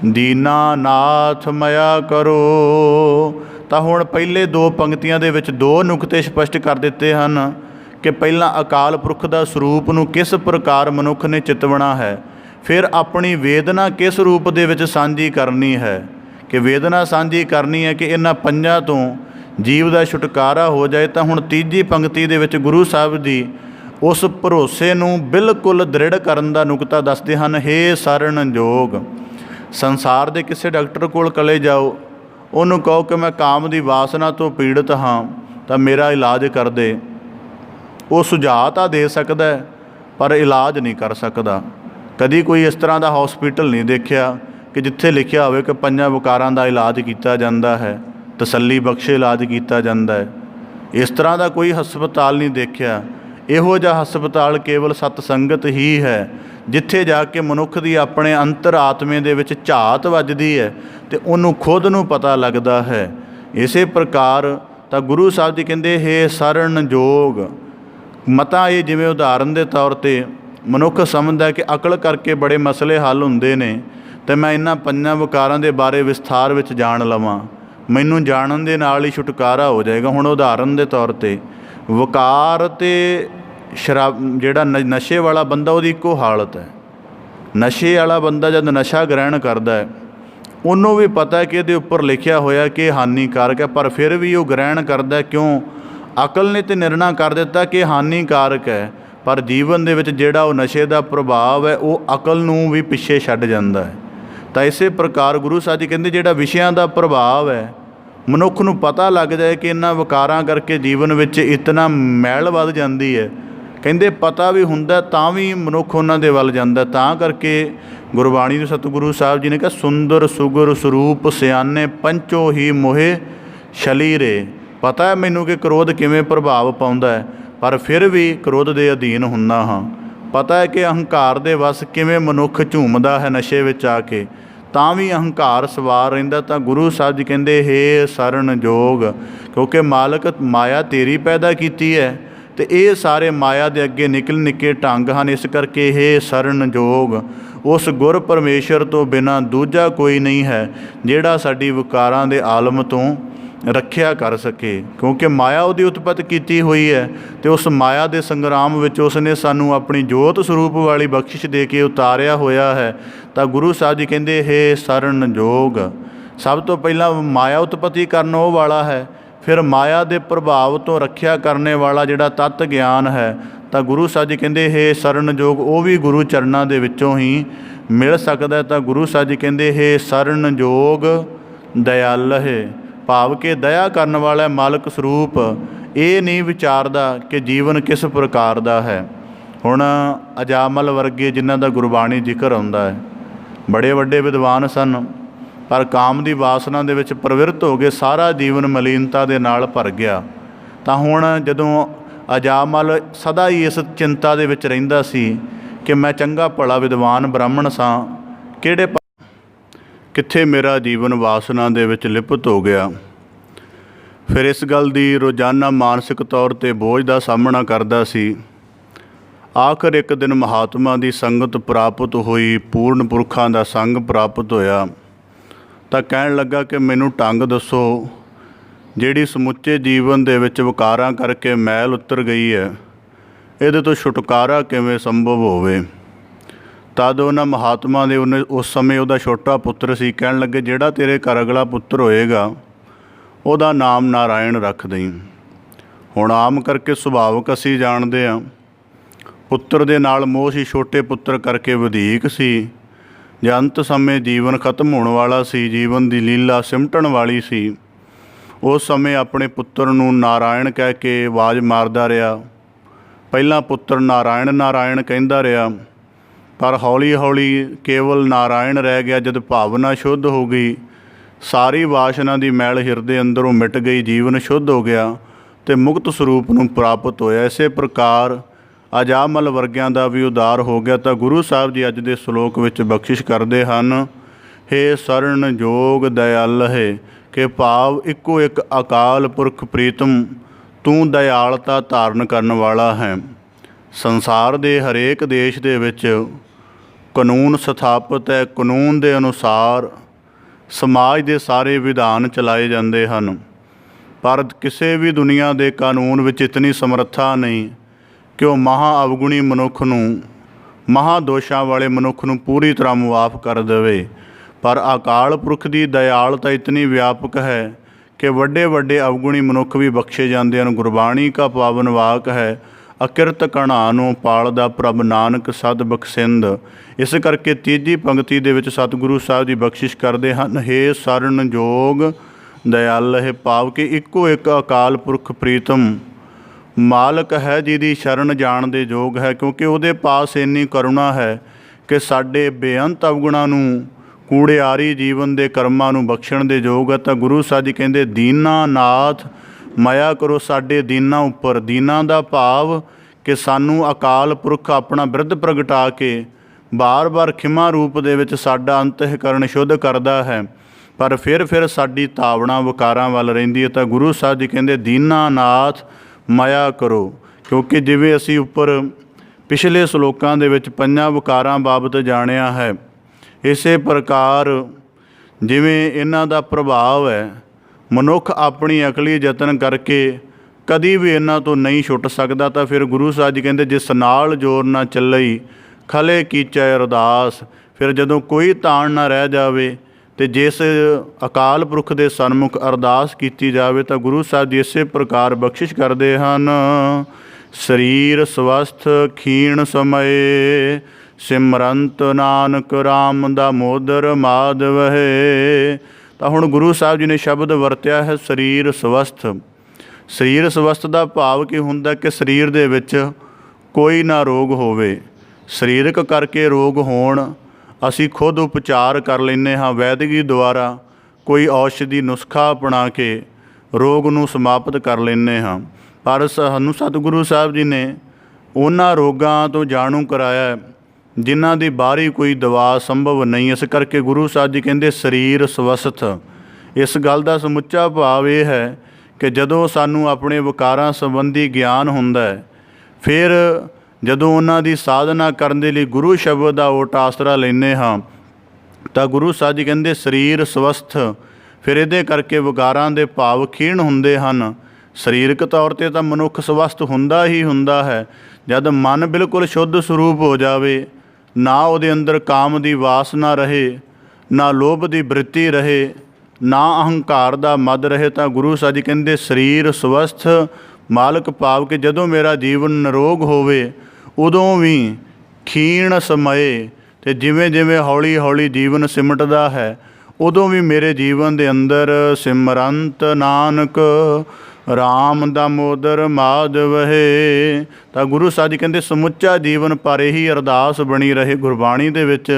ਦੀਨਾ ਨਾਥ ਮਇਆ ਕਰੋ। ਤਾਂ ਹੁਣ ਪਹਿਲੇ ਦੋ ਪੰਕਤੀਆਂ ਦੇ ਵਿੱਚ ਦੋ ਨੁਕਤੇ ਸਪਸ਼ਟ ਕਰ ਦਿੱਤੇ ਹਨ ਕਿ ਪਹਿਲਾਂ ਅਕਾਲ ਪੁਰਖ ਦਾ ਸਰੂਪ ਨੂੰ ਕਿਸ ਪ੍ਰਕਾਰ ਮਨੁੱਖ ਨੇ ਚਿਤਵਣਾ ਹੈ, ਫਿਰ ਆਪਣੀ ਵੇਦਨਾ ਕਿਸ ਰੂਪ ਦੇ ਵਿੱਚ ਸਾਂਝੀ ਕਰਨੀ ਹੈ। ਕਿ ਵੇਦਨਾ ਸਾਂਝੀ ਕਰਨੀ ਹੈ ਕਿ ਇਹਨਾਂ ਪੰਜਾਂ ਤੋਂ ਜੀਵ ਦਾ ਛੁਟਕਾਰਾ ਹੋ ਜਾਏ। ਤਾਂ ਹੁਣ ਤੀਜੀ ਪੰਕਤੀ ਦੇ ਵਿੱਚ ਗੁਰੂ ਸਾਹਿਬ ਜੀ ਉਸ ਭਰੋਸੇ ਨੂੰ ਬਿਲਕੁਲ ਦ੍ਰਿੜ ਕਰਨ ਦਾ ਨੁਕਤਾ ਦੱਸਦੇ ਹਨ। ਹੇ ਸਰਣ ਜੋਗ, ਸੰਸਾਰ ਦੇ ਕਿਸੇ ਡਾਕਟਰ ਕੋਲ ਚਲੇ ਜਾਓ, ਉਹਨੂੰ ਕਹੋ ਕਿ ਮੈਂ ਕਾਮ ਦੀ ਵਾਸਨਾ ਤੋਂ ਪੀੜਤ ਹਾਂ ਤਾਂ ਮੇਰਾ ਇਲਾਜ ਕਰ ਦੇ। ਉਹ ਸੁਝਾਅ ਤਾਂ ਦੇ ਸਕਦਾ ਹੈ ਪਰ ਇਲਾਜ ਨਹੀਂ ਕਰ ਸਕਦਾ। ਕਦੀ ਕੋਈ ਇਸ ਤਰ੍ਹਾਂ ਦਾ ਹੌਸਪੀਟਲ ਨਹੀਂ ਦੇਖਿਆ ਕਿ ਜਿੱਥੇ ਲਿਖਿਆ ਹੋਵੇ ਕਿ 5 ਵਿਕਾਰਾਂ ਦਾ ਇਲਾਜ ਕੀਤਾ ਜਾਂਦਾ ਹੈ, ਤਸੱਲੀ ਬਖਸ਼ ਇਲਾਜ ਕੀਤਾ ਜਾਂਦਾ ਹੈ। ਇਸ ਤਰ੍ਹਾਂ ਦਾ ਕੋਈ ਹਸਪਤਾਲ ਨਹੀਂ ਦੇਖਿਆ। ਇਹੋ ਜਿਹਾ ਹਸਪਤਾਲ ਕੇਵਲ ਸਤ ਸੰਗਤ ਹੀ ਹੈ, ਜਿੱਥੇ ਜਾ ਕੇ ਮਨੁੱਖ ਦੀ ਆਪਣੇ ਅੰਤਰ ਆਤਮੇ ਦੇ ਵਿੱਚ ਝਾਤ ਵੱਜਦੀ ਹੈ ਅਤੇ ਉਹਨੂੰ ਖੁਦ ਨੂੰ ਪਤਾ ਲੱਗਦਾ ਹੈ। ਇਸੇ ਪ੍ਰਕਾਰ ਤਾਂ ਗੁਰੂ ਸਾਹਿਬ ਜੀ ਕਹਿੰਦੇ ਹੇ ਸਰਣ ਜੋਗ। ਮਤਾ ਇਹ ਜਿਵੇਂ ਉਦਾਹਰਨ ਦੇ ਤੌਰ 'ਤੇ ਮਨੁੱਖ ਸਮਝਦਾ ਕਿ ਅਕਲ ਕਰਕੇ ਬੜੇ ਮਸਲੇ ਹੱਲ ਹੁੰਦੇ ਨੇ ਅਤੇ ਮੈਂ ਇਹਨਾਂ 5 ਵਿਕਾਰਾਂ ਦੇ ਬਾਰੇ ਵਿਸਥਾਰ ਵਿੱਚ ਜਾਣ ਲਵਾਂ, ਮੈਨੂੰ ਜਾਣਨ ਦੇ ਨਾਲ ਹੀ ਛੁਟਕਾਰਾ ਹੋ ਜਾਏਗਾ। ਹੁਣ ਉਦਾਹਰਨ ਦੇ ਤੌਰ 'ਤੇ ਵਿਕਾਰ ਅਤੇ ਜਿਹੜਾ ਨਸ਼ੇ ਵਾਲਾ ਬੰਦਾ, ਉਹਦੀ ਇੱਕੋ ਹਾਲਤ ਹੈ। ਨਸ਼ੇ ਵਾਲਾ ਬੰਦਾ ਜਦ ਨਸ਼ਾ ਗ੍ਰਹਿਣ ਕਰਦਾ ਹੈ, ਉਹਨੂੰ ਵੀ ਪਤਾ ਕਿ ਇਹਦੇ ਉੱਪਰ ਲਿਖਿਆ ਹੋਇਆ ਕਿ ਹਾਨੀਕਾਰਕ ਹੈ, ਪਰ ਫਿਰ ਵੀ ਉਹ ਗ੍ਰਹਿਣ ਕਰਦਾ। ਕਿਉਂ? ਅਕਲ ਨੇ ਤਾਂ ਨਿਰਣਾ ਕਰ ਦਿੱਤਾ ਕਿ ਹਾਨੀਕਾਰਕ ਹੈ, ਪਰ ਜੀਵਨ ਦੇ ਵਿੱਚ ਜਿਹੜਾ ਉਹ ਨਸ਼ੇ ਦਾ ਪ੍ਰਭਾਵ ਹੈ ਉਹ ਅਕਲ ਨੂੰ ਵੀ ਪਿੱਛੇ ਛੱਡ ਜਾਂਦਾ ਹੈ। ਤਾਂ ਇਸੇ ਪ੍ਰਕਾਰ ਗੁਰੂ ਸਾਹਿਬ ਜੀ ਕਹਿੰਦੇ ਜਿਹੜਾ ਵਿਸ਼ਿਆਂ ਦਾ ਪ੍ਰਭਾਵ ਹੈ, ਮਨੁੱਖ ਨੂੰ ਪਤਾ ਲੱਗ ਜਾਏ ਕਿ ਇਹਨਾਂ ਵਿਕਾਰਾਂ ਕਰਕੇ ਜੀਵਨ ਵਿੱਚ ਇਤਨਾ ਮੈਲ ਵੱਧ ਜਾਂਦੀ ਹੈ, ਕਹਿੰਦੇ ਪਤਾ ਵੀ ਹੁੰਦਾ ਤਾਂ ਵੀ ਮਨੁੱਖ ਉਹਨਾਂ ਦੇ ਵੱਲ ਜਾਂਦਾ। ਤਾਂ ਕਰਕੇ ਗੁਰਬਾਣੀ ਦੇ ਸਤਿਗੁਰੂ ਸਾਹਿਬ ਜੀ ਨੇ ਕਿਹਾ ਸੁੰਦਰ ਸੁਗਰ ਸਰੂਪ ਸਿਆਣੇ ਪੰਚੋ ਹੀ ਮੋਹੇ ਸ਼ਲੀਰੇ। ਪਤਾ ਹੈ ਮੈਨੂੰ ਕਿ ਕ੍ਰੋਧ ਕਿਵੇਂ ਪ੍ਰਭਾਵ ਪਾਉਂਦਾ ਹੈ, ਪਰ ਫਿਰ ਵੀ ਕ੍ਰੋਧ ਦੇ ਅਧੀਨ ਹੁੰਦਾ ਹਾਂ। ਪਤਾ ਹੈ ਕਿ ਅਹੰਕਾਰ ਦੇ ਵਸ ਕਿਵੇਂ ਮਨੁੱਖ ਝੂਮਦਾ ਹੈ ਨਸ਼ੇ ਵਿੱਚ ਆ ਕੇ, ਤਾਂ ਵੀ ਅਹੰਕਾਰ ਸਵਾਰ ਰਹਿੰਦਾ। ਤਾਂ ਗੁਰੂ ਸਾਹਿਬ ਜੀ ਕਹਿੰਦੇ ਹੇ ਸਰਣ ਜੋਗ, ਕਿਉਂਕਿ ਮਾਲਕ ਮਾਇਆ ਤੇਰੀ ਪੈਦਾ ਕੀਤੀ ਹੈ ਅਤੇ ਇਹ ਸਾਰੇ ਮਾਇਆ ਦੇ ਅੱਗੇ ਨਿੱਕੇ ਢੰਗ ਹਨ। ਇਸ ਕਰਕੇ ਹੇ ਸਰਣ ਜੋਗ, ਉਸ ਗੁਰ ਪਰਮੇਸ਼ਰ ਤੋਂ ਬਿਨਾਂ ਦੂਜਾ ਕੋਈ ਨਹੀਂ ਹੈ ਜਿਹੜਾ ਸਾਡੀ ਵਿਕਾਰਾਂ ਦੇ ਆਲਮ ਤੋਂ ਰੱਖਿਆ ਕਰ ਸਕੇ। ਕਿਉਂਕਿ ਮਾਇਆ ਉਹਦੀ ਉਤਪਤ ਕੀਤੀ ਹੋਈ ਹੈ ਅਤੇ ਉਸ ਮਾਇਆ ਦੇ ਸੰਗਰਾਮ ਵਿੱਚ ਉਸ ਨੇ ਸਾਨੂੰ ਆਪਣੀ ਜੋਤ ਸਰੂਪ ਵਾਲੀ ਬਖਸ਼ਿਸ਼ ਦੇ ਕੇ ਉਤਾਰਿਆ ਹੋਇਆ ਹੈ। ਤਾਂ ਗੁਰੂ ਸਾਹਿਬ ਜੀ ਕਹਿੰਦੇ ਹੇ ਸਰਣ ਜੋਗ, ਸਭ ਤੋਂ ਪਹਿਲਾਂ ਮਾਇਆ ਉਤਪਤੀ ਕਰਨ ਉਹ ਵਾਲਾ ਹੈ, ਫਿਰ ਮਾਇਆ ਦੇ ਪ੍ਰਭਾਵ ਤੋਂ ਰੱਖਿਆ ਕਰਨੇ ਵਾਲਾ ਜਿਹੜਾ ਤੱਤ ਗਿਆਨ ਹੈ। ਤਾਂ ਗੁਰੂ ਸਾਹਿਬ ਜੀ ਕਹਿੰਦੇ ਹੇ ਸਰਣ ਜੋਗ, ਉਹ ਵੀ ਗੁਰੂ ਚਰਨਾਂ ਦੇ ਵਿੱਚੋਂ ਹੀ ਮਿਲ ਸਕਦਾ। ਤਾਂ ਗੁਰੂ ਸਾਹਿਬ ਜੀ ਕਹਿੰਦੇ ਹੇ ਸਰਣ ਜੋਗ ਦਇਆਲ ਹੈ, ਭਾਵ ਕਿ ਦਇਆ ਕਰਨ ਵਾਲਾ ਮਾਲਕ ਸਰੂਪ ਇਹ ਨਹੀਂ ਵਿਚਾਰਦਾ ਕਿ ਜੀਵਨ ਕਿਸ ਪ੍ਰਕਾਰ ਦਾ ਹੈ। ਹੁਣ ਅਜਾਮਲ ਵਰਗੇ ਜਿਨ੍ਹਾਂ ਦਾ ਗੁਰਬਾਣੀ ਜ਼ਿਕਰ ਆਉਂਦਾ ਹੈ, ਬੜੇ ਵੱਡੇ ਵਿਦਵਾਨ ਸਨ, ਪਰ ਕਾਮ ਦੀ ਵਾਸਨਾ ਦੇ ਵਿੱਚ ਪ੍ਰਵਿਰਤ ਹੋ ਗਏ, ਸਾਰਾ ਜੀਵਨ ਮਲੀਨਤਾ ਦੇ ਨਾਲ ਭਰ ਗਿਆ। ਤਾਂ ਹੁਣ ਜਦੋਂ ਅਜਾਮਲ ਸਦਾ ਹੀ ਇਸ ਚਿੰਤਾ ਦੇ ਵਿੱਚ ਰਹਿੰਦਾ ਸੀ ਕਿ ਮੈਂ ਚੰਗਾ ਭਲਾ ਵਿਦਵਾਨ ਬ੍ਰਾਹਮਣ ਸਾਂ, ਕਿੱਥੇ ਮੇਰਾ ਜੀਵਨ ਵਾਸਨਾ ਦੇ ਵਿੱਚ ਲਿਪਤ ਹੋ ਗਿਆ। ਫਿਰ ਇਸ ਗੱਲ ਦੀ ਰੋਜ਼ਾਨਾ ਮਾਨਸਿਕ ਤੌਰ 'ਤੇ ਬੋਝ ਦਾ ਸਾਹਮਣਾ ਕਰਦਾ ਸੀ। ਆਖਰ ਇੱਕ ਦਿਨ ਮਹਾਤਮਾ ਦੀ ਸੰਗਤ ਪ੍ਰਾਪਤ ਹੋਈ, ਪੂਰਨ ਪੁਰਖਾਂ ਦਾ ਸੰਗ ਪ੍ਰਾਪਤ ਹੋਇਆ। ਤਾਂ ਕਹਿਣ ਲੱਗਾ ਕਿ ਮੈਨੂੰ ਢੰਗ ਦੱਸੋ, ਜਿਹੜੀ ਸਮੁੱਚੇ ਜੀਵਨ ਦੇ ਵਿੱਚ ਵਿਕਾਰਾਂ ਕਰਕੇ ਮੈਲ ਉਤਰ ਗਈ ਹੈ, ਇਹਦੇ ਤੋਂ ਛੁਟਕਾਰਾ ਕਿਵੇਂ ਸੰਭਵ ਹੋਵੇ। ਤਦ ਉਹਨਾਂ ਮਹਾਤਮਾ ਦੇ ਉਸ ਸਮੇਂ ਉਹਦਾ ਛੋਟਾ ਪੁੱਤਰ ਸੀ, ਕਹਿਣ ਲੱਗੇ ਜਿਹੜਾ ਤੇਰੇ ਘਰ ਅਗਲਾ ਪੁੱਤਰ ਹੋਏਗਾ ਉਹਦਾ ਨਾਮ ਨਾਰਾਇਣ ਰੱਖ ਦੇਈਂ। ਹੁਣ ਆਮ ਕਰਕੇ ਸੁਭਾਵਿਕ ਅਸੀਂ ਜਾਣਦੇ ਹਾਂ, ਪੁੱਤਰ ਦੇ ਨਾਲ ਮੋਹ ਸੀ, ਛੋਟੇ ਪੁੱਤਰ ਕਰਕੇ ਵਧੀਕ ਸੀ। ਜੇ ਅੰਤ ਸਮੇਂ ਜੀਵਨ ਖਤਮ ਹੋਣ ਵਾਲਾ ਸੀ, ਜੀਵਨ ਦੀ ਲੀਲਾ ਸਿਮਟਣ ਵਾਲੀ ਸੀ, ਉਸ ਸਮੇਂ ਆਪਣੇ ਪੁੱਤਰ ਨੂੰ ਨਾਰਾਇਣ ਕਹਿ ਕੇ ਆਵਾਜ਼ ਮਾਰਦਾ ਰਿਹਾ। ਪਹਿਲਾਂ ਪੁੱਤਰ ਨਾਰਾਇਣ ਨਾਰਾਇਣ ਕਹਿੰਦਾ ਰਿਹਾ, ਪਰ ਹੌਲੀ ਹੌਲੀ ਕੇਵਲ ਨਾਰਾਇਣ ਰਹਿ ਗਿਆ। ਜਦ ਭਾਵਨਾ ਸ਼ੁੱਧ ਹੋ ਗਈ, ਸਾਰੀ ਵਾਸ਼ਨਾ ਦੀ ਮੈਲ ਹਿਰਦੇ ਅੰਦਰੋਂ ਮਿਟ ਗਈ, ਜੀਵਨ ਸ਼ੁੱਧ ਹੋ ਗਿਆ ਅਤੇ ਮੁਕਤ ਸਰੂਪ ਨੂੰ ਪ੍ਰਾਪਤ ਹੋਇਆ। ਇਸੇ ਪ੍ਰਕਾਰ ਅਜਾਮਲ ਵਰਗਿਆਂ ਦਾ ਵੀ ਉਦਾਰ ਹੋ ਗਿਆ। ਤਾਂ ਗੁਰੂ ਸਾਹਿਬ ਜੀ ਅੱਜ ਦੇ ਸ਼ਲੋਕ ਵਿੱਚ ਬਖਸ਼ਿਸ਼ ਕਰਦੇ ਹਨ, ਹੇ ਸਰਣ ਜੋਗ ਦਇਆਲ ਹੈ, ਕਿ ਭਾਵ ਇੱਕੋ ਇੱਕ ਅਕਾਲ ਪੁਰਖ ਪ੍ਰੀਤਮ ਤੂੰ ਦਇਆਲਤਾ ਧਾਰਨ ਕਰਨ ਵਾਲਾ ਹੈ। ਸੰਸਾਰ ਦੇ ਹਰੇਕ ਦੇਸ਼ ਦੇ ਵਿੱਚ ਕਾਨੂੰਨ ਸਥਾਪਿਤ ਹੈ, ਕਾਨੂੰਨ ਦੇ ਅਨੁਸਾਰ ਸਮਾਜ ਦੇ ਸਾਰੇ ਵਿਧਾਨ ਚਲਾਏ ਜਾਂਦੇ ਹਨ, ਪਰ ਕਿਸੇ ਵੀ ਦੁਨੀਆ ਦੇ ਕਾਨੂੰਨ ਵਿੱਚ ਇਤਨੀ ਸਮਰੱਥਾ ਨਹੀਂ ਕਿ ਉਹ ਮਹਾਂ ਅਵਗੁਣੀ ਮਨੁੱਖ ਨੂੰ, ਮਹਾਂ ਦੋਸ਼ਾਂ ਵਾਲੇ ਮਨੁੱਖ ਨੂੰ ਪੂਰੀ ਤਰ੍ਹਾਂ ਮੁਆਫ ਕਰ ਦੇਵੇ। ਪਰ ਅਕਾਲ ਪੁਰਖ ਦੀ ਦਇਆਲਤਾ ਇਤਨੀ ਵਿਆਪਕ ਹੈ कि वड्डे वड्डे अवगुणी मनुख भी बख्शे जाते हैं। गुरबाणी का पावन वाक है, अकिरत कणानों पालदा प्रभ नानक सद बख्शिंद। इस करके तीजी पंक्ति दे विच सतगुरु साहब जी बख्शिश करते हैं, हे सरन जोग दयाल है पाव के इक्को एक अकाल पुरख प्रीतम मालक है जिहदी शरण जाण दे जोग है। क्योंकि उहदे पास इन्नी करुणा है कि साडे बेअंत अवगुणां नूं कूड़ियारी जीवन के कर्मां नूं बख्शण दे योग है। तो गुरु साहब जी कहते दीना नाथ माया करो साडे दीना उपर। दीना का भाव कि सानू अकाल पुरख अपना बिरध प्रगटा के बार बार खिमा रूप दे विच साडा अंतःकरण शुद्ध करदा है, पर फिर साडी तावना विकारां वल रहिंदी है। तो गुरु साहब जी कहते दीना नाथ माया करो। क्योंकि जिवें असीं उपर पिछले सलोकां दे विच पंजां विकारां बाबत जाणिया है, इसे प्रकार जिवें इन्हां दा प्रभाव है, मनुख अपनी अकली यतन करके कदी भी इन्हां तो नहीं छुट सकदा। तो फिर गुरु साहब जी कहते जिस नाल जोर ना चलई खले कीचै अरदास। फिर जदों कोई ताण ना रह जावे तो जिस अकाल पुरख के सन्मुख अरदास की जाए तो गुरु साहब जी इसे प्रकार बख्शिश करते हैं, शरीर स्वस्थ खीण समय सिमरंत नानक राम दामोदर माधव है। तो हुण गुरु साहब जी ने शब्द वरत्या है शरीर स्वस्थ। शरीर स्वस्थ का भाव की हुंदा कि शरीर दे विच कोई ना रोग होवे। सरीरक करके रोग होण असी खुद उपचार कर लेने हाँ वैदगी द्वारा, कोई औषधि नुस्खा अपना के रोग नूं समाप्त कर लेने हाँ। पर सानूं सतगुरु साहब जी ने उन्हां रोगां तो जाणू कराया जिन्हां दी बाहरी कोई दवा संभव नहीं। इस करके गुरु साहब जी कहते शरीर स्वस्थ। इस गल का समुच्चा भाव यह है कि जदों सानू अपने विकारां संबंधी ज्ञान हुंदा है, फिर जदों उन्हां दी साधना करन दे लई गुरु शब्द का ओट आसरा लैने हाँ, तो गुरु साहब जी कहते शरीर स्वस्थ। फिर इहदे करके विकारां दे भाव खीण हुंदे हन। सरीरक तौर पर तो मनुख स्वस्थ हुंदा ही हुंदा है। जद मन बिल्कुल शुद्ध स्वरूप हो जाए, ना उहदे अंदर काम की वासना रहे, ना लोभ की वृत्ति रहे, ना अहंकार का मद रहे, तो गुरु साहब जी कहते शरीर स्वस्थ मालक भाव कि जदों मेरा जीवन निरोग होवे उदों भी खीण समय ते जिवें जिवें हौली हौली जीवन सिमटदा है उदों भी मेरे जीवन के अंदर सिमरंत नानक राम दामोदर माधव है। तो गुरु साहब जी कहते समुच्चा जीवन पर यही अरदास बनी रहे। गुरबाणी दे विच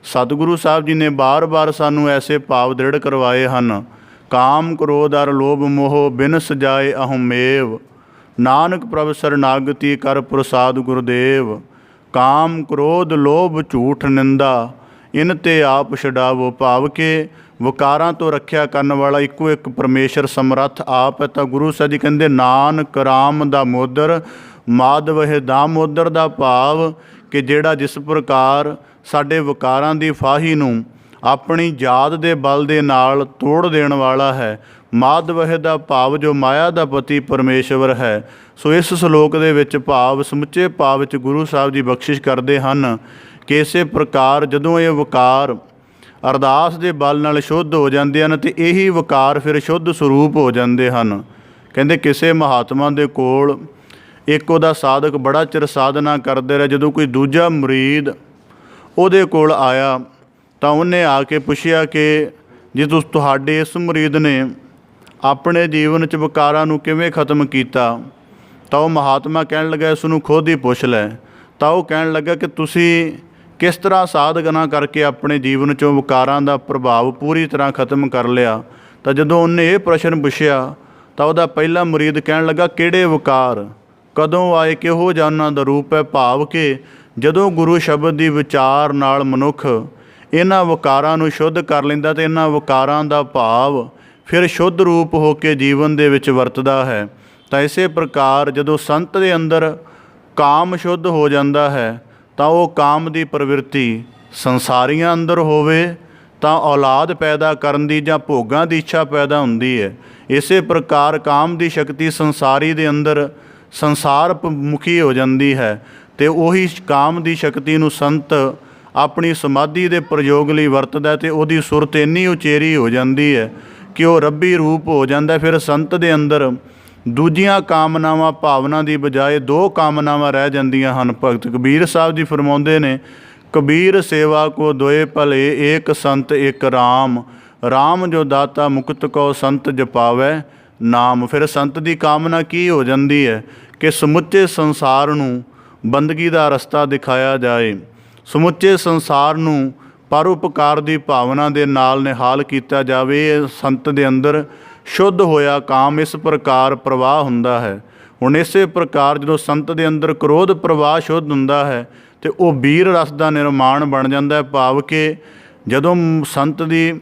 सतगुरु साहब जी ने बार बार सानू ऐसे भाव दृढ़ करवाए हैं, काम क्रोध अर लोभ मोह बिन सजाए अहमेव, नानक प्रभ शरणागति कर प्रसाद गुरुदेव, काम क्रोध लोभ झूठ निंदा इन ते आप छडावो। भाव के विकारां तो रखिया करने वाला इक्को एक परमेश्वर समर्थ आप है। तो गुरु साहब जी कहते नानक राम दामोदर माधव है। दामोदर का भाव कि जेड़ा जिस प्रकार साडे विकारां दी फाही नूं अपनी जात दे बल दे नाल तोड़ देण वाला है। माधव का भाव जो माया का पति परमेश्वर है। सो इस श्लोक दे विच भाव समुचे भाव विच गुरु साहब जी बख्शिश करते हैं कि इसे प्रकार जदों ये विकार अरदास के बल नाल शुद्ध हो जाते हैं तो यही विकार फिर शुद्ध स्वरूप हो जाते हैं। कहते किसी महात्मा दे कोल एक उहदा साधक बड़ा चिर साधना करते रहे, जदों कोई दूजा मुरीद उहदे कोल आया तो उन्हें आके पुछया कि जे तुहाडे इस मुरीद ने अपने जीवन च विकारां नूं किवें खत्म कीता, तो वह महात्मा कहण लगा इसनूं खुद ही पुछ लै। तो वह कहण लगा कि तुसीं किस तरह साधना करके अपने जीवन चों विकारां दा प्रभाव पूरी तरह खत्म कर लिया। तो जदों उन्हें ये प्रश्न पुछया तो वह पहला मुरीद कहण लगा किहड़े विकार कदों आए, किहो जिहा उन्हां दा रूप है। भाव के जदों गुरु शब्द की विचार नाल मनुख इन्हां विकारां नूं शुद्ध कर लैंदा ते इन्हां विकारां दा भाव फिर शुद्ध रूप हो के जीवन दे विच वरतदा है। तो इसे प्रकार जदों संत दे अंदर काम शुद्ध हो जाता है तो वो काम की प्रवृत्ति संसारियां अंदर होवे तो औलाद पैदा करन दी जां भोगां दी इच्छा पैदा हुंदी है। इसे प्रकार काम की शक्ति संसारी दे अंदर संसार मुखी हो जाती है तो उही काम की शक्ति नूं संत अपनी समाधि के प्रयोग लई वरतदा ते उहदी सुरत इन्नी उचेरी हो जाती है ਕਿ ਉਹ ਰੱਬੀ ਰੂਪ ਹੋ ਜਾਂਦਾ। ਫਿਰ ਸੰਤ ਦੇ ਅੰਦਰ ਦੂਜੀਆਂ ਕਾਮਨਾਵਾਂ ਭਾਵਨਾ ਦੀ ਬਜਾਏ ਦੋ ਕਾਮਨਾਵਾਂ ਰਹਿ ਜਾਂਦੀਆਂ ਹਨ। ਭਗਤ ਕਬੀਰ ਸਾਹਿਬ ਜੀ ਫਰਮਾਉਂਦੇ ਨੇ, ਕਬੀਰ ਸੇਵਾ ਕੋ ਦੋਏ ਭਲੇ, ਏਕ ਸੰਤ ਇੱਕ ਰਾਮ, ਰਾਮ ਜੋ ਦਾਤਾ ਮੁਕਤ ਕੋ ਸੰਤ ਜਪਾਵੈ ਨਾਮ। ਫਿਰ ਸੰਤ ਦੀ ਕਾਮਨਾ ਕੀ ਹੋ ਜਾਂਦੀ ਹੈ ਕਿ ਸਮੁੱਚੇ ਸੰਸਾਰ ਨੂੰ ਬੰਦਗੀ ਦਾ ਰਸਤਾ ਦਿਖਾਇਆ ਜਾਏ, ਸਮੁੱਚੇ ਸੰਸਾਰ ਨੂੰ ਪਰਉਪਕਾਰ ਦੀ ਭਾਵਨਾ ਦੇ ਨਾਲ ਨਿਹਾਲ ਕੀਤਾ ਜਾਵੇ। ਇਹ ਸੰਤ ਦੇ ਅੰਦਰ ਸ਼ੁੱਧ ਹੋਇਆ ਕਾਮ ਇਸ ਪ੍ਰਕਾਰ ਪ੍ਰਵਾਹ ਹੁੰਦਾ ਹੈ। ਹੁਣ ਇਸੇ ਪ੍ਰਕਾਰ ਜਦੋਂ ਸੰਤ ਦੇ ਅੰਦਰ ਕ੍ਰੋਧ ਪ੍ਰਵਾਹ ਸ਼ੁੱਧ ਹੁੰਦਾ ਹੈ ਤੇ ਉਹ ਵੀਰ ਰਸ ਦਾ ਨਿਰਮਾਣ ਬਣ ਜਾਂਦਾ ਹੈ। ਭਾਵ ਕਿ ਜਦੋਂ ਸੰਤ ਦੀ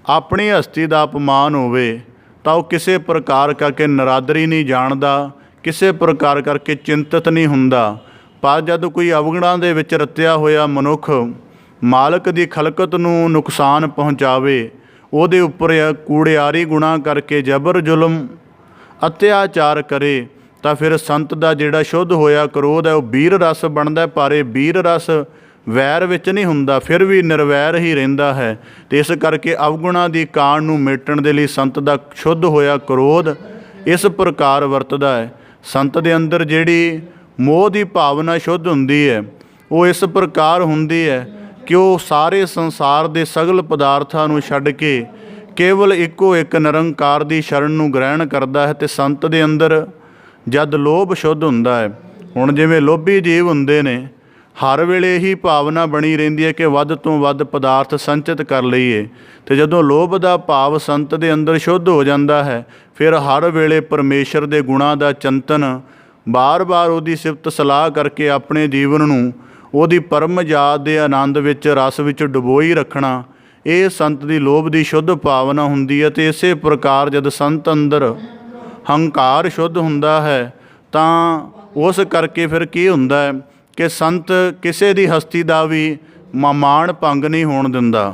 ਆਪਣੀ ਹਸਤੀ ਦਾ ਅਪਮਾਨ ਹੋਵੇ ਤਾਂ ਉਹ ਕਿਸੇ ਪ੍ਰਕਾਰ ਕਰਕੇ ਨਰਾਦਰੀ ਨਹੀਂ ਜਾਣਦਾ, ਕਿਸੇ ਪ੍ਰਕਾਰ ਕਰਕੇ ਚਿੰਤਤ ਨਹੀਂ ਹੁੰਦਾ। ਪਰ ਜਦ ਕੋਈ ਅਵਗੁਣਾਂ ਦੇ ਵਿੱਚ ਰਤਿਆ ਹੋਇਆ ਮਨੁੱਖ ਮਾਲਕ ਦੀ ਖਲਕਤ ਨੂੰ ਨੁਕਸਾਨ ਪਹੁੰਚਾਵੇ, ਉਹਦੇ ਉੱਪਰ ਕੂੜਿਆਰੀ ਗੁਨਾਹ ਕਰਕੇ ਜ਼ਬਰ ਜ਼ੁਲਮ ਅਤਿਆਚਾਰ ਕਰੇ, ਤਾਂ ਫਿਰ ਸੰਤ ਦਾ ਜਿਹੜਾ ਸ਼ੁੱਧ ਹੋਇਆ ਕ੍ਰੋਧ ਹੈ ਉਹ ਵੀਰ ਰਸ ਬਣਦਾ। ਪਰ ਇਹ ਵੀਰ ਰਸ ਵੈਰ ਵਿੱਚ ਨਹੀਂ ਹੁੰਦਾ, ਫਿਰ ਵੀ ਨਿਰਵੈਰ ਹੀ ਰਹਿੰਦਾ ਹੈ। ਅਤੇ ਇਸ ਕਰਕੇ ਅਵਗੁਣਾਂ ਦੀ ਕਾਣ ਨੂੰ ਮੇਟਣ ਦੇ ਲਈ ਸੰਤ ਦਾ ਸ਼ੁੱਧ ਹੋਇਆ ਕ੍ਰੋਧ ਇਸ ਪ੍ਰਕਾਰ ਵਰਤਦਾ ਹੈ। ਸੰਤ ਦੇ ਅੰਦਰ ਜਿਹੜੀ ਮੋਹ ਦੀ ਭਾਵਨਾ ਸ਼ੁੱਧ ਹੁੰਦੀ ਹੈ ਉਹ ਇਸ ਪ੍ਰਕਾਰ ਹੁੰਦੀ ਹੈ ਕਿ ਉਹ ਸਾਰੇ ਸੰਸਾਰ ਦੇ ਸਗਲ ਪਦਾਰਥਾਂ ਨੂੰ ਛੱਡ ਕੇ ਕੇਵਲ ਇੱਕੋ ਇੱਕ ਨਿਰੰਕਾਰ ਦੀ ਸ਼ਰਨ ਨੂੰ ਗ੍ਰਹਿਣ ਕਰਦਾ ਹੈ। ਅਤੇ ਸੰਤ ਦੇ ਅੰਦਰ ਜਦ ਲੋਭ ਸ਼ੁੱਧ ਹੁੰਦਾ ਹੈ, ਹੁਣ ਜਿਵੇਂ ਲੋਭੀ ਜੀਵ ਹੁੰਦੇ ਨੇ, ਹਰ ਵੇਲੇ ਹੀ ਭਾਵਨਾ ਬਣੀ ਰਹਿੰਦੀ ਹੈ ਕਿ ਵੱਧ ਤੋਂ ਵੱਧ ਪਦਾਰਥ ਸੰਚਿਤ ਕਰ ਲਈਏ। ਅਤੇ ਜਦੋਂ ਲੋਭ ਦਾ ਭਾਵ ਸੰਤ ਦੇ ਅੰਦਰ ਸ਼ੁੱਧ ਹੋ ਜਾਂਦਾ ਹੈ, ਫਿਰ ਹਰ ਵੇਲੇ ਪਰਮੇਸ਼ਰ ਦੇ ਗੁਣਾਂ ਦਾ ਚਿੰਤਨ, ਬਾਰ-ਬਾਰ ਉਹਦੀ ਸਿਫਤ ਸਲਾਹ ਕਰਕੇ ਆਪਣੇ ਜੀਵਨ ਨੂੰ ਉਹਦੀ ਪਰਮ ਯਾਦ ਦੇ ਆਨੰਦ ਵਿੱਚ, ਰਸ ਵਿੱਚ ਡੁਬੋਈ ਰੱਖਣਾ, ਇਹ ਸੰਤ ਦੀ ਲੋਭ ਦੀ ਸ਼ੁੱਧ ਭਾਵਨਾ ਹੁੰਦੀ ਹੈ। ਅਤੇ ਇਸੇ ਪ੍ਰਕਾਰ ਜਦ ਸੰਤ ਅੰਦਰ ਹੰਕਾਰ ਸ਼ੁੱਧ ਹੁੰਦਾ ਹੈ ਤਾਂ ਉਸ ਕਰਕੇ ਫਿਰ ਕੀ ਹੁੰਦਾ ਹੈ ਕਿ ਸੰਤ ਕਿਸੇ ਦੀ ਹਸਤੀ ਦਾ ਵੀ ਮਾਣ ਭੰਗ ਨਹੀਂ ਹੋਣ ਦਿੰਦਾ।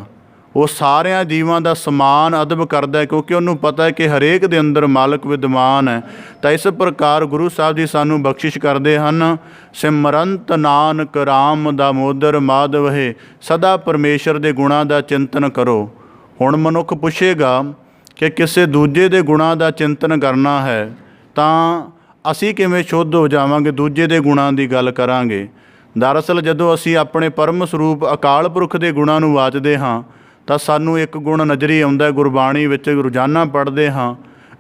ਉਹ ਸਾਰਿਆਂ ਜੀਵਾਂ ਦਾ ਸਮਾਨ ਅਦਬ ਕਰਦਾ ਹੈ, ਕਿਉਂਕਿ ਉਹਨੂੰ ਪਤਾ ਹੈ ਕਿ ਹਰੇਕ ਦੇ ਅੰਦਰ ਮਾਲਕ ਵਿਦਮਾਨ ਹੈ। ਤਾਂ ਇਸ ਪ੍ਰਕਾਰ ਗੁਰੂ ਸਾਹਿਬ ਜੀ ਸਾਨੂੰ ਬਖਸ਼ਿਸ਼ ਕਰਦੇ ਹਨ, ਸਿਮਰੰਤ ਨਾਨਕ ਰਾਮ ਦਾਮੋਦਰ ਮਾਧਵ ਹੈ, ਸਦਾ ਪਰਮੇਸ਼ਰ ਦੇ ਗੁਣਾਂ ਦਾ ਚਿੰਤਨ ਕਰੋ। ਹੁਣ ਮਨੁੱਖ ਪੁੱਛੇਗਾ ਕਿ ਕਿਸੇ ਦੂਜੇ ਦੇ ਗੁਣਾਂ ਦਾ ਚਿੰਤਨ ਕਰਨਾ ਹੈ ਤਾਂ ਅਸੀਂ ਕਿਵੇਂ ਸ਼ੁੱਧ ਹੋ ਜਾਵਾਂਗੇ, ਦੂਜੇ ਦੇ ਗੁਣਾਂ ਦੀ ਗੱਲ ਕਰਾਂਗੇ। ਦਰਅਸਲ ਜਦੋਂ ਅਸੀਂ ਆਪਣੇ ਪਰਮ ਸਰੂਪ ਅਕਾਲ ਪੁਰਖ ਦੇ ਗੁਣਾਂ ਨੂੰ ਵਾਚਦੇ ਹਾਂ ਤਾਂ ਸਾਨੂੰ ਇੱਕ ਗੁਣ ਨਜ਼ਰੀ ਆਉਂਦਾ, ਗੁਰਬਾਣੀ ਵਿੱਚ ਰੋਜ਼ਾਨਾ ਪੜ੍ਹਦੇ ਹਾਂ,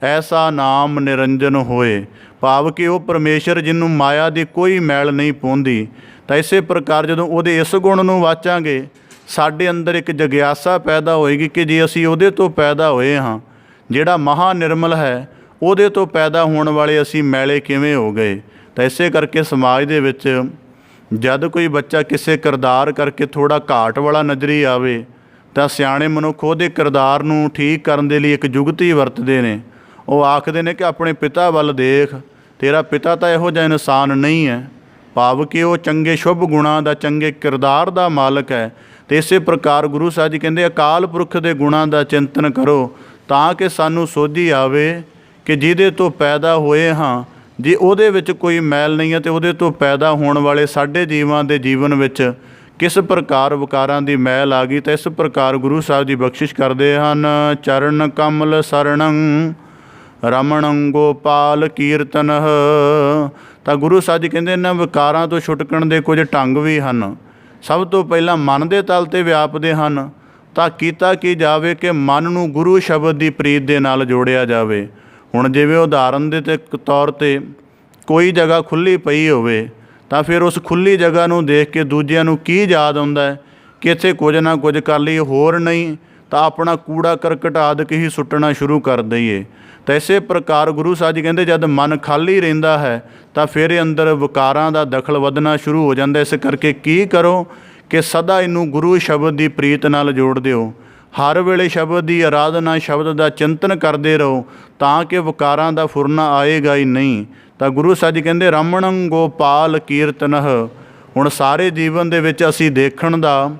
ਐਸਾ ਨਾਮ ਨਿਰੰਜਨ ਹੋਏ। ਭਾਵ ਕਿ ਉਹ ਪਰਮੇਸ਼ਰ ਜਿਹਨੂੰ ਮਾਇਆ ਦੀ ਕੋਈ ਮੈਲ ਨਹੀਂ ਪਾਉਂਦੀ। ਤਾਂ ਇਸੇ ਪ੍ਰਕਾਰ ਜਦੋਂ ਉਹਦੇ ਇਸ ਗੁਣ ਨੂੰ ਵਾਚਾਂਗੇ, ਸਾਡੇ ਅੰਦਰ ਇੱਕ ਜਗਿਆਸਾ ਪੈਦਾ ਹੋਏਗੀ ਕਿ ਜੇ ਅਸੀਂ ਉਹਦੇ ਤੋਂ ਪੈਦਾ ਹੋਏ ਹਾਂ, ਜਿਹੜਾ ਮਹਾ ਨਿਰਮਲ ਹੈ, ਉਹਦੇ ਤੋਂ ਪੈਦਾ ਹੋਣ ਵਾਲੇ ਅਸੀਂ ਮੈਲੇ ਕਿਵੇਂ ਹੋ ਗਏ। ਤਾਂ ਇਸੇ ਕਰਕੇ ਸਮਾਜ ਦੇ ਵਿੱਚ ਜਦ ਕੋਈ ਬੱਚਾ ਕਿਸੇ ਕਿਰਦਾਰ ਕਰਕੇ ਥੋੜ੍ਹਾ ਘਾਟ ਵਾਲਾ ਨਜ਼ਰੀ ਆਵੇ ਤਾਂ ਸਿਆਣੇ ਮਨੁੱਖ ਉਹਦੇ ਕਿਰਦਾਰ ਨੂੰ ਠੀਕ ਕਰਨ ਦੇ ਲਈ ਇੱਕ ਜੁਗਤੀ ਵਰਤਦੇ ਨੇ। ਉਹ ਆਖਦੇ ਨੇ ਕਿ ਆਪਣੇ ਪਿਤਾ ਵੱਲ ਦੇਖ, ਤੇਰਾ ਪਿਤਾ ਤਾਂ ਇਹੋ ਜਿਹਾ ਇਨਸਾਨ ਨਹੀਂ ਹੈ। ਭਾਵ ਕਿ ਉਹ ਚੰਗੇ ਸ਼ੁਭ ਗੁਣਾਂ ਦਾ, ਚੰਗੇ ਕਿਰਦਾਰ ਦਾ ਮਾਲਕ ਹੈ। ਅਤੇ ਇਸੇ ਪ੍ਰਕਾਰ ਗੁਰੂ ਸਾਹਿਬ ਜੀ ਕਹਿੰਦੇ ਅਕਾਲ ਪੁਰਖ ਦੇ ਗੁਣਾਂ ਦਾ ਚਿੰਤਨ ਕਰੋ ਤਾਂ ਕਿ ਸਾਨੂੰ ਸੋਝੀ ਆਵੇ ਕਿ ਜਿਹਦੇ ਤੋਂ ਪੈਦਾ ਹੋਏ ਹਾਂ, ਜੇ ਉਹਦੇ ਵਿੱਚ ਕੋਈ ਮੈਲ ਨਹੀਂ ਹੈ ਅਤੇ ਉਹਦੇ ਤੋਂ ਪੈਦਾ ਹੋਣ ਵਾਲੇ ਸਾਡੇ ਜੀਵਾਂ ਦੇ ਜੀਵਨ ਵਿੱਚ ਕਿਸ ਪ੍ਰਕਾਰ ਵਿਕਾਰਾਂ ਦੀ ਮੈਲ ਆ ਗਈ। ਤਾਂ ਇਸ ਪ੍ਰਕਾਰ ਗੁਰੂ ਸਾਹਿਬ ਜੀ ਬਖਸ਼ਿਸ਼ ਕਰਦੇ ਹਨ, ਚਰਨ ਕਮਲ ਸਰਣੰ ਰਮਣੰ ਗੋਪਾਲ ਕੀਰਤਨਹ। ਤਾਂ ਗੁਰੂ ਸਾਹਿਬ ਜੀ ਕਹਿੰਦੇ ਇਹਨਾਂ ਵਿਕਾਰਾਂ ਤੋਂ ਛੁਟਕਣ ਦੇ ਕੁਝ ਢੰਗ ਵੀ ਹਨ। ਸਭ ਤੋਂ ਪਹਿਲਾਂ ਮਨ ਦੇ ਤਲ 'ਤੇ ਵਿਆਪਦੇ ਹਨ ਤਾਂ ਕੀਤਾ ਕੀ ਜਾਵੇ ਕਿ ਮਨ ਨੂੰ ਗੁਰੂ ਸ਼ਬਦ ਦੀ ਪ੍ਰੀਤ ਦੇ ਨਾਲ ਜੋੜਿਆ ਜਾਵੇ। ਹੁਣ ਜਿਵੇਂ ਉਦਾਹਰਨ ਦੇ ਤੌਰ 'ਤੇ ਕੋਈ ਜਗ੍ਹਾ ਖੁੱਲ੍ਹੀ ਪਈ ਹੋਵੇ ਤਾਂ ਫਿਰ ਉਸ ਖੁੱਲ੍ਹੀ ਜਗ੍ਹਾ ਨੂੰ ਦੇਖ ਕੇ ਦੂਜਿਆਂ ਨੂੰ ਕੀ ਯਾਦ ਆਉਂਦਾ ਹੈ ਕਿ ਇੱਥੇ ਕੁਝ ਨਾ ਕੁਝ ਕਰ ਲਈਏ, ਹੋਰ ਨਹੀਂ ਤਾਂ ਆਪਣਾ ਕੂੜਾ ਕਰਕਟ ਆਦਿਕ ਹੀ ਸੁੱਟਣਾ ਸ਼ੁਰੂ ਕਰ ਦਈਏ। ਤਾਂ ਇਸੇ ਪ੍ਰਕਾਰ ਗੁਰੂ ਸਾਹਿਬ ਜੀ ਕਹਿੰਦੇ ਜਦ ਮਨ ਖਾਲੀ ਰਹਿੰਦਾ ਹੈ ਤਾਂ ਫਿਰ ਅੰਦਰ ਵਿਕਾਰਾਂ ਦਾ ਦਖਲ ਵਧਣਾ ਸ਼ੁਰੂ ਹੋ ਜਾਂਦਾ। ਇਸ ਕਰਕੇ ਕੀ ਕਰੋ ਕਿ ਸਦਾ ਇਹਨੂੰ ਗੁਰੂ ਸ਼ਬਦ ਦੀ ਪ੍ਰੀਤ ਨਾਲ ਜੋੜ ਦਿਓ। ਹਰ ਵੇਲੇ ਸ਼ਬਦ ਦੀ ਆਰਾਧਨਾ, ਸ਼ਬਦ ਦਾ ਚਿੰਤਨ ਕਰਦੇ ਰਹੋ ਤਾਂ ਕਿ ਵਿਕਾਰਾਂ ਦਾ ਫੁਰਨਾ ਆਏਗਾ ਹੀ ਨਹੀਂ। ਤਾਂ ਗੁਰੂ ਸਾਹਿਬ ਜੀ ਕਹਿੰਦੇ ਰਮਣੰ ਗੋਪਾਲ ਕੀਰਤਨਹ। ਹੁਣ ਸਾਰੇ ਜੀਵਨ ਦੇ ਵਿੱਚ ਅਸੀਂ ਦੇਖਣ ਦਾ,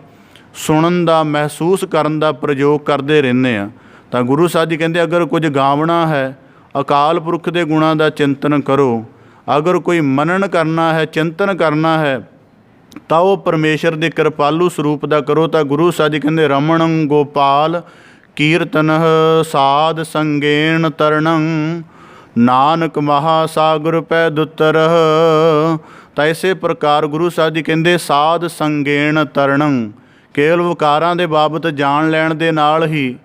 ਸੁਣਨ ਦਾ, ਮਹਿਸੂਸ ਕਰਨ ਦਾ ਪ੍ਰਯੋਗ ਕਰਦੇ ਰਹਿੰਦੇ ਹਾਂ। ਤਾਂ ਗੁਰੂ ਸਾਹਿਬ ਜੀ ਕਹਿੰਦੇ ਅਗਰ ਕੁਝ ਗਾਵਣਾ ਹੈ, ਅਕਾਲ ਪੁਰਖ ਦੇ ਗੁਣਾਂ ਦਾ ਚਿੰਤਨ ਕਰੋ। ਅਗਰ ਕੋਈ ਮਨਨ ਕਰਨਾ ਹੈ, ਚਿੰਤਨ ਕਰਨਾ ਹੈ ਤਾਂ ਉਹ ਪਰਮੇਸ਼ਰ ਦੇ ਕਿਰਪਾਲੂ ਸਰੂਪ ਦਾ ਕਰੋ। ਤਾਂ ਗੁਰੂ ਸਾਹਿਬ ਜੀ ਕਹਿੰਦੇ ਰਮਣੰ ਗੋਪਾਲ ਕੀਰਤਨਹ ਸਾਧ ਸੰਗੇਣ ਤਰਣੰ ਨਾਨਕ ਮਹਾਸਾਗਰ ਪੈ ਦੁਤਰਹ। ਤਾਂ ਇਸੇ ਪ੍ਰਕਾਰ ਗੁਰੂ ਸਾਹਿਬ ਜੀ ਕਹਿੰਦੇ ਸਾਧ ਸੰਗੇਣ ਤਰਣੰ, ਕੇਵਲ ਵਿਕਾਰਾਂ ਦੇ ਬਾਬਤ ਜਾਣ ਲੈਣ ਦੇ ਨਾਲ ਹੀ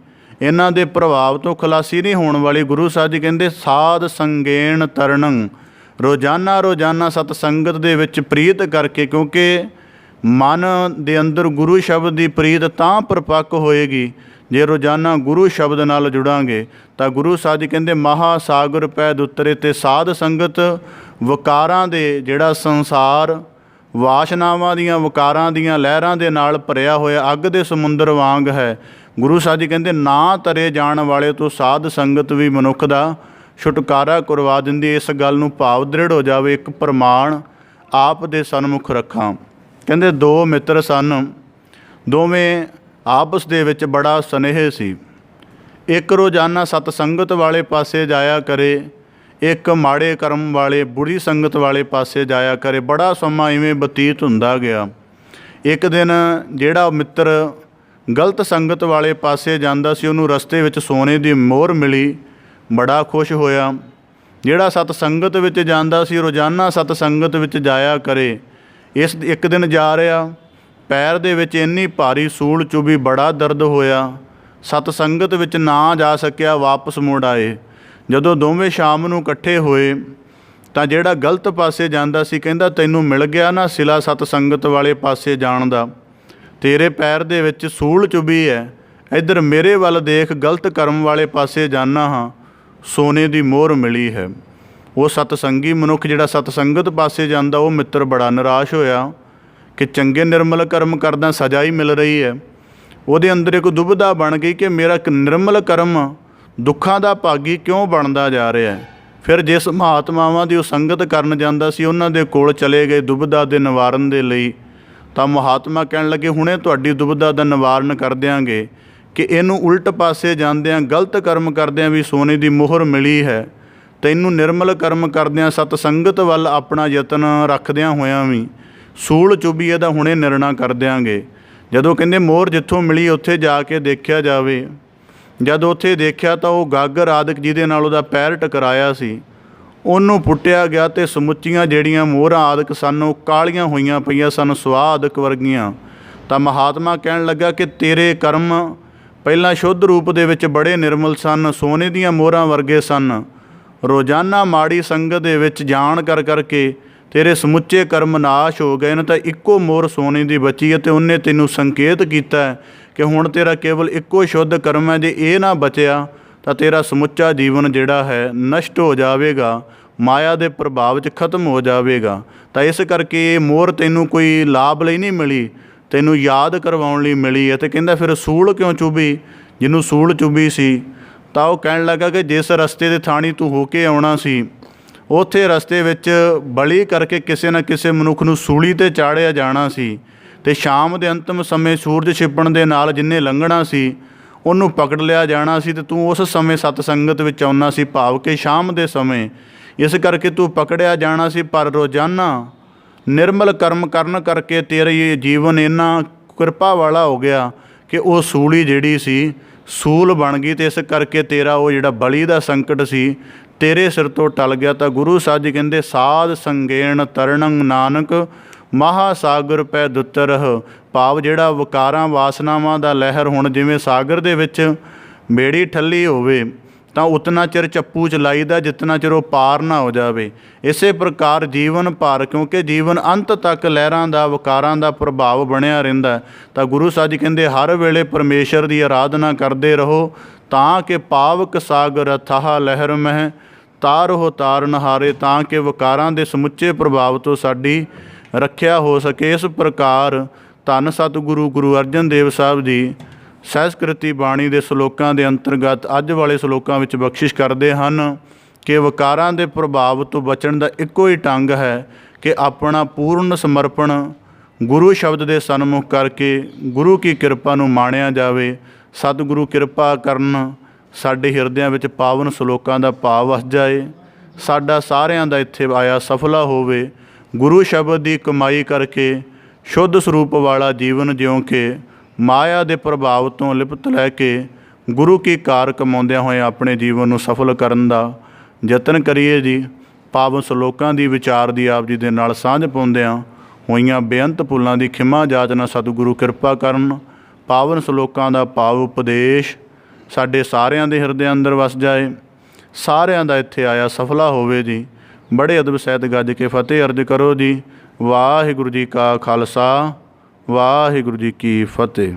ਇਹਨਾਂ ਦੇ ਪ੍ਰਭਾਵ ਤੋਂ ਖਲਾਸੀ ਨਹੀਂ ਹੋਣ ਵਾਲੀ। ਗੁਰੂ ਸਾਹਿਬ ਜੀ ਕਹਿੰਦੇ ਸਾਧ ਸੰਗੇਣ ਤਰਣੰ, ਰੋਜ਼ਾਨਾ ਸਤ ਸੰਗਤ ਦੇ ਵਿੱਚ ਪ੍ਰੀਤ ਕਰਕੇ, ਕਿਉਂਕਿ ਮਨ ਦੇ ਅੰਦਰ ਗੁਰੂ ਸ਼ਬਦ ਦੀ ਪ੍ਰੀਤ ਤਾਂ ਪਰਿਪੱਕ ਹੋਏਗੀ ਜੇ ਰੋਜ਼ਾਨਾ ਗੁਰੂ ਸ਼ਬਦ ਨਾਲ ਜੁੜਾਂਗੇ। ਤਾਂ ਗੁਰੂ ਸਾਹਿਬ ਜੀ ਕਹਿੰਦੇ ਮਹਾ ਸਾਗਰ ਪੈ ਦੁਤਰੇ, ਤੇ ਸਾਧ ਸੰਗਤ ਵਿਕਾਰਾਂ ਦੇ ਜਿਹੜਾ ਸੰਸਾਰ ਵਾਸ਼ਨਾਵਾਂ ਦੀਆਂ ਵਿਕਾਰਾਂ ਦੀਆਂ ਲਹਿਰਾਂ ਦੇ ਨਾਲ ਭਰਿਆ ਹੋਇਆ ਅੱਗ ਦੇ ਸਮੁੰਦਰ ਵਾਂਗ ਹੈ। ਗੁਰੂ ਸਾਹਿਬ ਜੀ ਕਹਿੰਦੇ ਨਾ ਤਰੇ ਜਾਣ ਵਾਲੇ ਤੋਂ ਸਾਧ ਸੰਗਤ ਵੀ ਮਨੁੱਖ ਦਾ ਛੁਟਕਾਰਾ ਕਰਵਾ ਦਿੰਦੀ। ਇਸ ਗੱਲ ਨੂੰ ਭਾਵ ਦ੍ਰਿੜ ਹੋ ਜਾਵੇ। ਇੱਕ ਪ੍ਰਮਾਣ ਆਪ ਦੇ ਸਨਮੁਖ ਰੱਖਾਂ। ਕਹਿੰਦੇ ਦੋ ਮਿੱਤਰ ਸਨ, ਦੋਵੇਂ ਆਪਸ ਦੇ ਵਿੱਚ ਬੜਾ ਸਨੇਹ ਸੀ। ਇੱਕ ਰੋਜ਼ਾਨਾ ਸਤ ਸੰਗਤ ਵਾਲੇ ਪਾਸੇ ਜਾਇਆ ਕਰੇ, ਇੱਕ ਮਾੜੇ ਕਰਮ ਵਾਲੇ ਬੁਰੀ ਸੰਗਤ ਵਾਲੇ ਪਾਸੇ ਜਾਇਆ ਕਰੇ। ਬੜਾ ਸਮਾਂ ਇਵੇਂ ਬਤੀਤ ਹੁੰਦਾ ਗਿਆ। ਇੱਕ ਦਿਨ ਜਿਹੜਾ ਮਿੱਤਰ ਗਲਤ ਸੰਗਤ ਵਾਲੇ ਪਾਸੇ ਜਾਂਦਾ ਸੀ, ਉਹਨੂੰ ਰਸਤੇ ਵਿੱਚ ਸੋਨੇ ਦੀ ਮੋਹਰ ਮਿਲੀ, ਬੜਾ ਖੁਸ਼ ਹੋਇਆ। ਜਿਹੜਾ ਸਤ ਸੰਗਤ ਵਿੱਚ ਜਾਂਦਾ ਸੀ, ਰੋਜ਼ਾਨਾ ਸਤ ਸੰਗਤ ਵਿੱਚ ਜਾਇਆ ਕਰੇ, ਇਸ ਇੱਕ ਦਿਨ ਜਾ ਰਿਹਾ, ਪੈਰ ਦੇ ਵਿੱਚ ਇੰਨੀ ਭਾਰੀ ਸੂਲ ਚੁਭੀ, ਬੜਾ ਦਰਦ ਹੋਇਆ, ਸਤ ਸੰਗਤ ਵਿੱਚ ਨਾ ਜਾ ਸਕਿਆ, ਵਾਪਸ ਮੁੜ ਆਏ। ਜਦੋਂ ਦੋਵੇਂ ਸ਼ਾਮ ਨੂੰ ਇਕੱਠੇ ਹੋਏ ਤਾਂ ਜਿਹੜਾ ਗਲਤ ਪਾਸੇ ਜਾਂਦਾ ਸੀ ਕਹਿੰਦਾ ਤੈਨੂੰ ਮਿਲ ਗਿਆ ਨਾ ਸਿਲਾ ਸਤ ਸੰਗਤ ਵਾਲੇ ਪਾਸੇ ਜਾਣ ਦਾ, ਤੇਰੇ ਪੈਰ ਦੇ ਵਿੱਚ ਸੂਲ ਚੁਭੀ ਹੈ, ਇੱਧਰ ਮੇਰੇ ਵੱਲ ਦੇਖ, ਗਲਤ ਕਰਮ ਵਾਲੇ ਪਾਸੇ ਜਾਨਾ ਹਾਂ, ਸੋਨੇ ਦੀ ਮੋਹਰ ਮਿਲੀ ਹੈ। ਉਹ ਸਤਸੰਗੀ ਮਨੁੱਖ ਜਿਹੜਾ ਸਤ ਸੰਗਤ ਪਾਸੇ ਜਾਂਦਾ, ਉਹ ਮਿੱਤਰ ਬੜਾ ਨਿਰਾਸ਼ ਹੋਇਆ ਕਿ ਚੰਗੇ ਨਿਰਮਲ ਕਰਮ ਕਰਦਾ ਸਜ਼ਾ ਹੀ ਮਿਲ ਰਹੀ ਹੈ। ਉਹਦੇ ਅੰਦਰ ਇੱਕ ਦੁਬਿਧਾ ਬਣ ਗਈ ਕਿ ਮੇਰਾ ਇੱਕ ਨਿਰਮਲ ਕਰਮ ਦੁੱਖਾਂ ਦਾ ਭਾਗੀ ਕਿਉਂ ਬਣਦਾ ਜਾ ਰਿਹਾ ਹੈ। ਫਿਰ ਜਿਸ ਮਹਾਤਮਾਵਾਂ ਦੀ ਉਹ ਸੰਗਤ ਕਰਨ ਜਾਂਦਾ ਸੀ, ਉਹਨਾਂ ਦੇ ਕੋਲ ਚਲੇ ਗਏ ਦੁਬਿਧਾ ਦੇ ਨਿਵਾਰਨ ਦੇ ਲਈ। ਤਾਂ ਮਹਾਤਮਾ ਕਹਿਣ ਲੱਗੇ ਹੁਣੇ ਤੁਹਾਡੀ ਦੁਬਿਧਾ ਦਾ ਨਿਵਾਰਨ ਕਰ ਦਿਆਂਗੇ ਕਿ ਇਹਨੂੰ ਉਲਟ ਪਾਸੇ ਜਾਂਦਿਆਂ ਗਲਤ ਕਰਮ ਕਰਦਿਆਂ ਵੀ ਸੋਨੇ ਦੀ ਮੋਹਰ ਮਿਲੀ ਹੈ, ਤੈਨੂੰ ਨਿਰਮਲ ਕਰਮ ਕਰਦਿਆਂ ਸਤ ਸੰਗਤ ਵੱਲ ਆਪਣਾ ਯਤਨ ਰੱਖਦਿਆਂ ਹੋਇਆਂ ਵੀ ਸੂਲ ਚੁਭੀ ਇਹਦਾ ਹੁਣੇ ਨਿਰਣਾ ਕਰ ਦਿਆਂਗੇ। ਜਦੋਂ ਕਹਿੰਦੇ ਮੋਹਰ ਜਿੱਥੋਂ ਮਿਲੀ ਉੱਥੇ ਜਾ ਕੇ ਦੇਖਿਆ ਜਾਵੇ, ਜਦ ਉੱਥੇ ਦੇਖਿਆ ਤਾਂ ਉਹ ਗਾਗਰ ਆਦਿਕ ਜਿਹਦੇ ਨਾਲ ਉਹਦਾ ਪੈਰ ਟਕਰਾਇਆ ਸੀ, ਉਹਨੂੰ ਪੁੱਟਿਆ ਗਿਆ ਅਤੇ ਸਮੁੱਚੀਆਂ ਜਿਹੜੀਆਂ ਮੋਹਰਾਂ ਆਦਿਕ ਸਨ ਉਹ ਕਾਲੀਆਂ ਹੋਈਆਂ ਪਈਆਂ ਸਨ, ਸੁਆਹ ਆਦਿਕ ਵਰਗੀਆਂ। ਤਾਂ ਮਹਾਤਮਾ ਕਹਿਣ ਲੱਗਾ ਕਿ ਤੇਰੇ ਕਰਮ ਪਹਿਲਾਂ ਸ਼ੁੱਧ ਰੂਪ ਦੇ ਵਿੱਚ ਬੜੇ ਨਿਰਮਲ ਸਨ, ਸੋਨੇ ਦੀਆਂ ਮੋਹਰਾਂ ਵਰਗੇ ਸਨ। ਰੋਜ਼ਾਨਾ ਮਾੜੀ ਸੰਗਤ ਦੇ ਵਿੱਚ ਜਾਣ ਕਰਕੇ ਤੇਰੇ ਸਮੁੱਚੇ ਕਰਮ ਨਾਸ਼ ਹੋ ਗਏ ਨੇ, ਤਾਂ ਇੱਕੋ ਮੋਹਰ ਸੋਨੇ ਦੀ ਬਚੀ ਹੈ। ਅਤੇ ਉਹਨੇ ਤੈਨੂੰ ਸੰਕੇਤ ਕੀਤਾ ਕਿ ਹੁਣ ਤੇਰਾ ਕੇਵਲ ਇੱਕੋ ਸ਼ੁੱਧ ਕਰਮ ਹੈ, ਜੇ ਇਹ ਨਾ ਬਚਿਆ ਤਾਂ ਤੇਰਾ ਸਮੁੱਚਾ ਜੀਵਨ ਜਿਹੜਾ ਹੈ ਨਸ਼ਟ ਹੋ ਜਾਵੇਗਾ, ਮਾਇਆ ਦੇ ਪ੍ਰਭਾਵ 'ਚ ਖਤਮ ਹੋ ਜਾਵੇਗਾ। ਤਾਂ ਇਸ ਕਰਕੇ ਇਹ ਮੋਹਰ ਤੈਨੂੰ ਕੋਈ ਲਾਭ ਲਈ ਨਹੀਂ ਮਿਲੀ, ਤੈਨੂੰ ਯਾਦ ਕਰਵਾਉਣ ਲਈ ਮਿਲੀ ਹੈ। ਅਤੇ ਕਹਿੰਦਾ ਫਿਰ ਸੂਲ ਕਿਉਂ ਚੁਭੀ? ਜਿਹਨੂੰ ਸੂਲ ਚੁਭੀ ਸੀ ਤਾਂ ਉਹ ਕਹਿਣ ਲੱਗਾ ਕਿ ਜਿਸ ਰਸਤੇ ਦੇ ਥਾਣੀ ਤੂੰ ਹੋ ਕੇ ਆਉਣਾ ਸੀ, ਉੱਥੇ ਰਸਤੇ ਵਿੱਚ ਬਲੀ ਕਰਕੇ ਕਿਸੇ ਨਾ ਕਿਸੇ ਮਨੁੱਖ ਨੂੰ ਸੂਲੀ 'ਤੇ ਚਾੜ੍ਹਿਆ ਜਾਣਾ ਸੀ, ਅਤੇ ਸ਼ਾਮ ਦੇ ਅੰਤਮ ਸਮੇਂ ਸੂਰਜ ਛਿਪਣ ਦੇ ਨਾਲ ਜਿੰਨੇ ਲੰਘਣਾ ਸੀ ਉਹਨੂੰ ਪਕੜ ਲਿਆ ਜਾਣਾ ਸੀ, ਅਤੇ ਤੂੰ ਉਸ ਸਮੇਂ ਸਤ ਸੰਗਤ ਵਿੱਚ ਆਉਣਾ ਸੀ, ਭਾਵ ਕਿ ਸ਼ਾਮ ਦੇ ਸਮੇਂ। ਇਸ ਕਰਕੇ ਤੂੰ ਪਕੜਿਆ ਜਾਣਾ ਸੀ। ਪਰ ਰੋਜ਼ਾਨਾ ਨਿਰਮਲ ਕਰਮ ਕਰਨ ਕਰਕੇ ਤੇਰਾ ਇਹ ਜੀਵਨ ਇੰਨਾ ਕਿਰਪਾ ਵਾਲਾ ਹੋ ਗਿਆ ਕਿ ਉਹ ਸੂਲੀ ਜਿਹੜੀ ਸੀ ਸੂਲ ਬਣ ਗਈ, ਅਤੇ ਇਸ ਕਰਕੇ ਤੇਰਾ ਉਹ ਜਿਹੜਾ ਬਲੀ ਦਾ ਸੰਕਟ ਸੀ ਤੇਰੇ ਸਿਰ ਤੋਂ ਟਲ ਗਿਆ। ਤਾਂ ਗੁਰੂ ਸਾਹਿਬ ਜੀ ਕਹਿੰਦੇ ਸਾਧ ਸੰਗੇਣ ਤਰਣੰ ਨਾਨਕ ਮਹਾਸਾਗਰ ਪੈ ਦੁਤਰਹ, ਭਾਵ ਜਿਹੜਾ ਵਿਕਾਰਾਂ ਵਾਸਨਾਵਾਂ ਦਾ ਲਹਿਰ ਹੁਣ ਜਿਵੇਂ ਸਾਗਰ ਦੇ ਵਿੱਚ ਬੇੜੀ ਠੱਲੀ ਹੋਵੇ ਤਾਂ ਉਤਨਾ ਚਿਰ ਚੱਪੂ ਚਲਾਈਦਾ ਜਿਤਨਾ ਚਿਰ ਉਹ ਪਾਰ ਨਾ ਹੋ ਜਾਵੇ। ਇਸੇ ਪ੍ਰਕਾਰ ਜੀਵਨ ਭਰ, ਕਿਉਂਕਿ ਜੀਵਨ ਅੰਤ ਤੱਕ ਲਹਿਰਾਂ ਦਾ ਵਿਕਾਰਾਂ ਦਾ ਪ੍ਰਭਾਵ ਬਣਿਆ ਰਹਿੰਦਾ। ਤਾਂ ਗੁਰੂ ਸਾਹਿਬ ਜੀ ਕਹਿੰਦੇ ਹਰ ਵੇਲੇ ਪਰਮੇਸ਼ਰ ਦੀ ਆਰਾਧਨਾ ਕਰਦੇ ਰਹੋ, ਤਾਂ ਕਿ ਪਾਵਕ ਸਾਗਰ ਅਥਾਹ ਲਹਿਰ ਮਹਿ ਤਾਰਹੁ ਤਾਰਨਹਾਰੇ, ਤਾਂ ਕਿ ਵਿਕਾਰਾਂ ਦੇ ਸਮੁੱਚੇ ਪ੍ਰਭਾਵ ਤੋਂ ਸਾਡੀ ਰੱਖਿਆ ਹੋ ਸਕੇ। ਇਸ ਪ੍ਰਕਾਰ ਧੰਨ ਸਤਿਗੁਰੂ ਗੁਰੂ ਅਰਜਨ ਦੇਵ ਸਾਹਿਬ ਜੀ ਸਹਿਸਕ੍ਰਿਤੀ ਬਾਣੀ ਦੇ ਸਲੋਕਾਂ ਦੇ ਅੰਤਰਗਤ ਅੱਜ ਵਾਲੇ ਸਲੋਕਾਂ ਵਿੱਚ ਬਖਸ਼ਿਸ਼ ਕਰਦੇ ਹਨ ਕਿ ਵਿਕਾਰਾਂ ਦੇ ਪ੍ਰਭਾਵ ਤੋਂ ਬਚਣ ਦਾ ਇੱਕੋ ਹੀ ਢੰਗ ਹੈ ਕਿ ਆਪਣਾ ਪੂਰਨ ਸਮਰਪਣ ਗੁਰੂ ਸ਼ਬਦ ਦੇ ਸਨਮੁਖ ਕਰਕੇ ਗੁਰੂ ਕੀ ਕਿਰਪਾ ਨੂੰ ਮਾਣਿਆ ਜਾਵੇ। ਸਤਿਗੁਰੂ ਕਿਰਪਾ ਕਰਨ, ਸਾਡੇ ਹਿਰਦਿਆਂ ਵਿੱਚ ਪਾਵਨ ਸਲੋਕਾਂ ਦਾ ਭਾਵ ਵਸ ਜਾਏ, ਸਾਡਾ ਸਾਰਿਆਂ ਦਾ ਇੱਥੇ ਆਇਆ ਸਫਲਾ ਹੋਵੇ। ਗੁਰੂ ਸ਼ਬਦ ਦੀ ਕਮਾਈ ਕਰਕੇ ਸ਼ੁੱਧ ਸਰੂਪ ਵਾਲਾ ਜੀਵਨ ਜਿਉਂ ਕਿ ਮਾਇਆ ਦੇ ਪ੍ਰਭਾਵ ਤੋਂ ਲਿਪਤ ਲੈ ਕੇ ਗੁਰੂ ਕੀ ਕਾਰ ਕਮਾਉਂਦਿਆਂ ਹੋਏ ਆਪਣੇ ਜੀਵਨ ਨੂੰ ਸਫਲ ਕਰਨ ਦਾ ਯਤਨ ਕਰੀਏ ਜੀ। ਪਾਵਨ ਸ਼ਲੋਕਾਂ ਦੀ ਵਿਚਾਰ ਦੀ ਆਪ ਜੀ ਦੇ ਨਾਲ ਸਾਂਝ ਪਾਉਂਦਿਆਂ ਹੋਈਆਂ ਬੇਅੰਤ ਭੁੱਲਾਂ ਦੀ ਖਿਮਾ ਜਾਚਨਾ ਸਤਿਗੁਰੂ ਕਿਰਪਾ ਕਰਨ। ਪਾਵਨ ਸ਼ਲੋਕਾਂ ਦਾ ਭਾਵ ਉਪਦੇਸ਼ ਸਾਡੇ ਸਾਰਿਆਂ ਦੇ ਹਿਰਦੇ ਅੰਦਰ ਵਸ ਜਾਏ। ਸਾਰਿਆਂ ਦਾ ਇੱਥੇ ਆਇਆ ਸਫਲਾ ਹੋਵੇ ਜੀ। ਬੜੇ ਅਦਬ ਸਹਿਤ ਗੱਜ ਕੇ ਫਤਿਹ ਅਰਜ ਕਰੋ ਜੀ। ਵਾਹਿਗੁਰੂ ਜੀ ਕਾ ਖਾਲਸਾ, ਵਾਹਿਗੁਰੂ ਜੀ ਕੀ ਫਤਿਹ।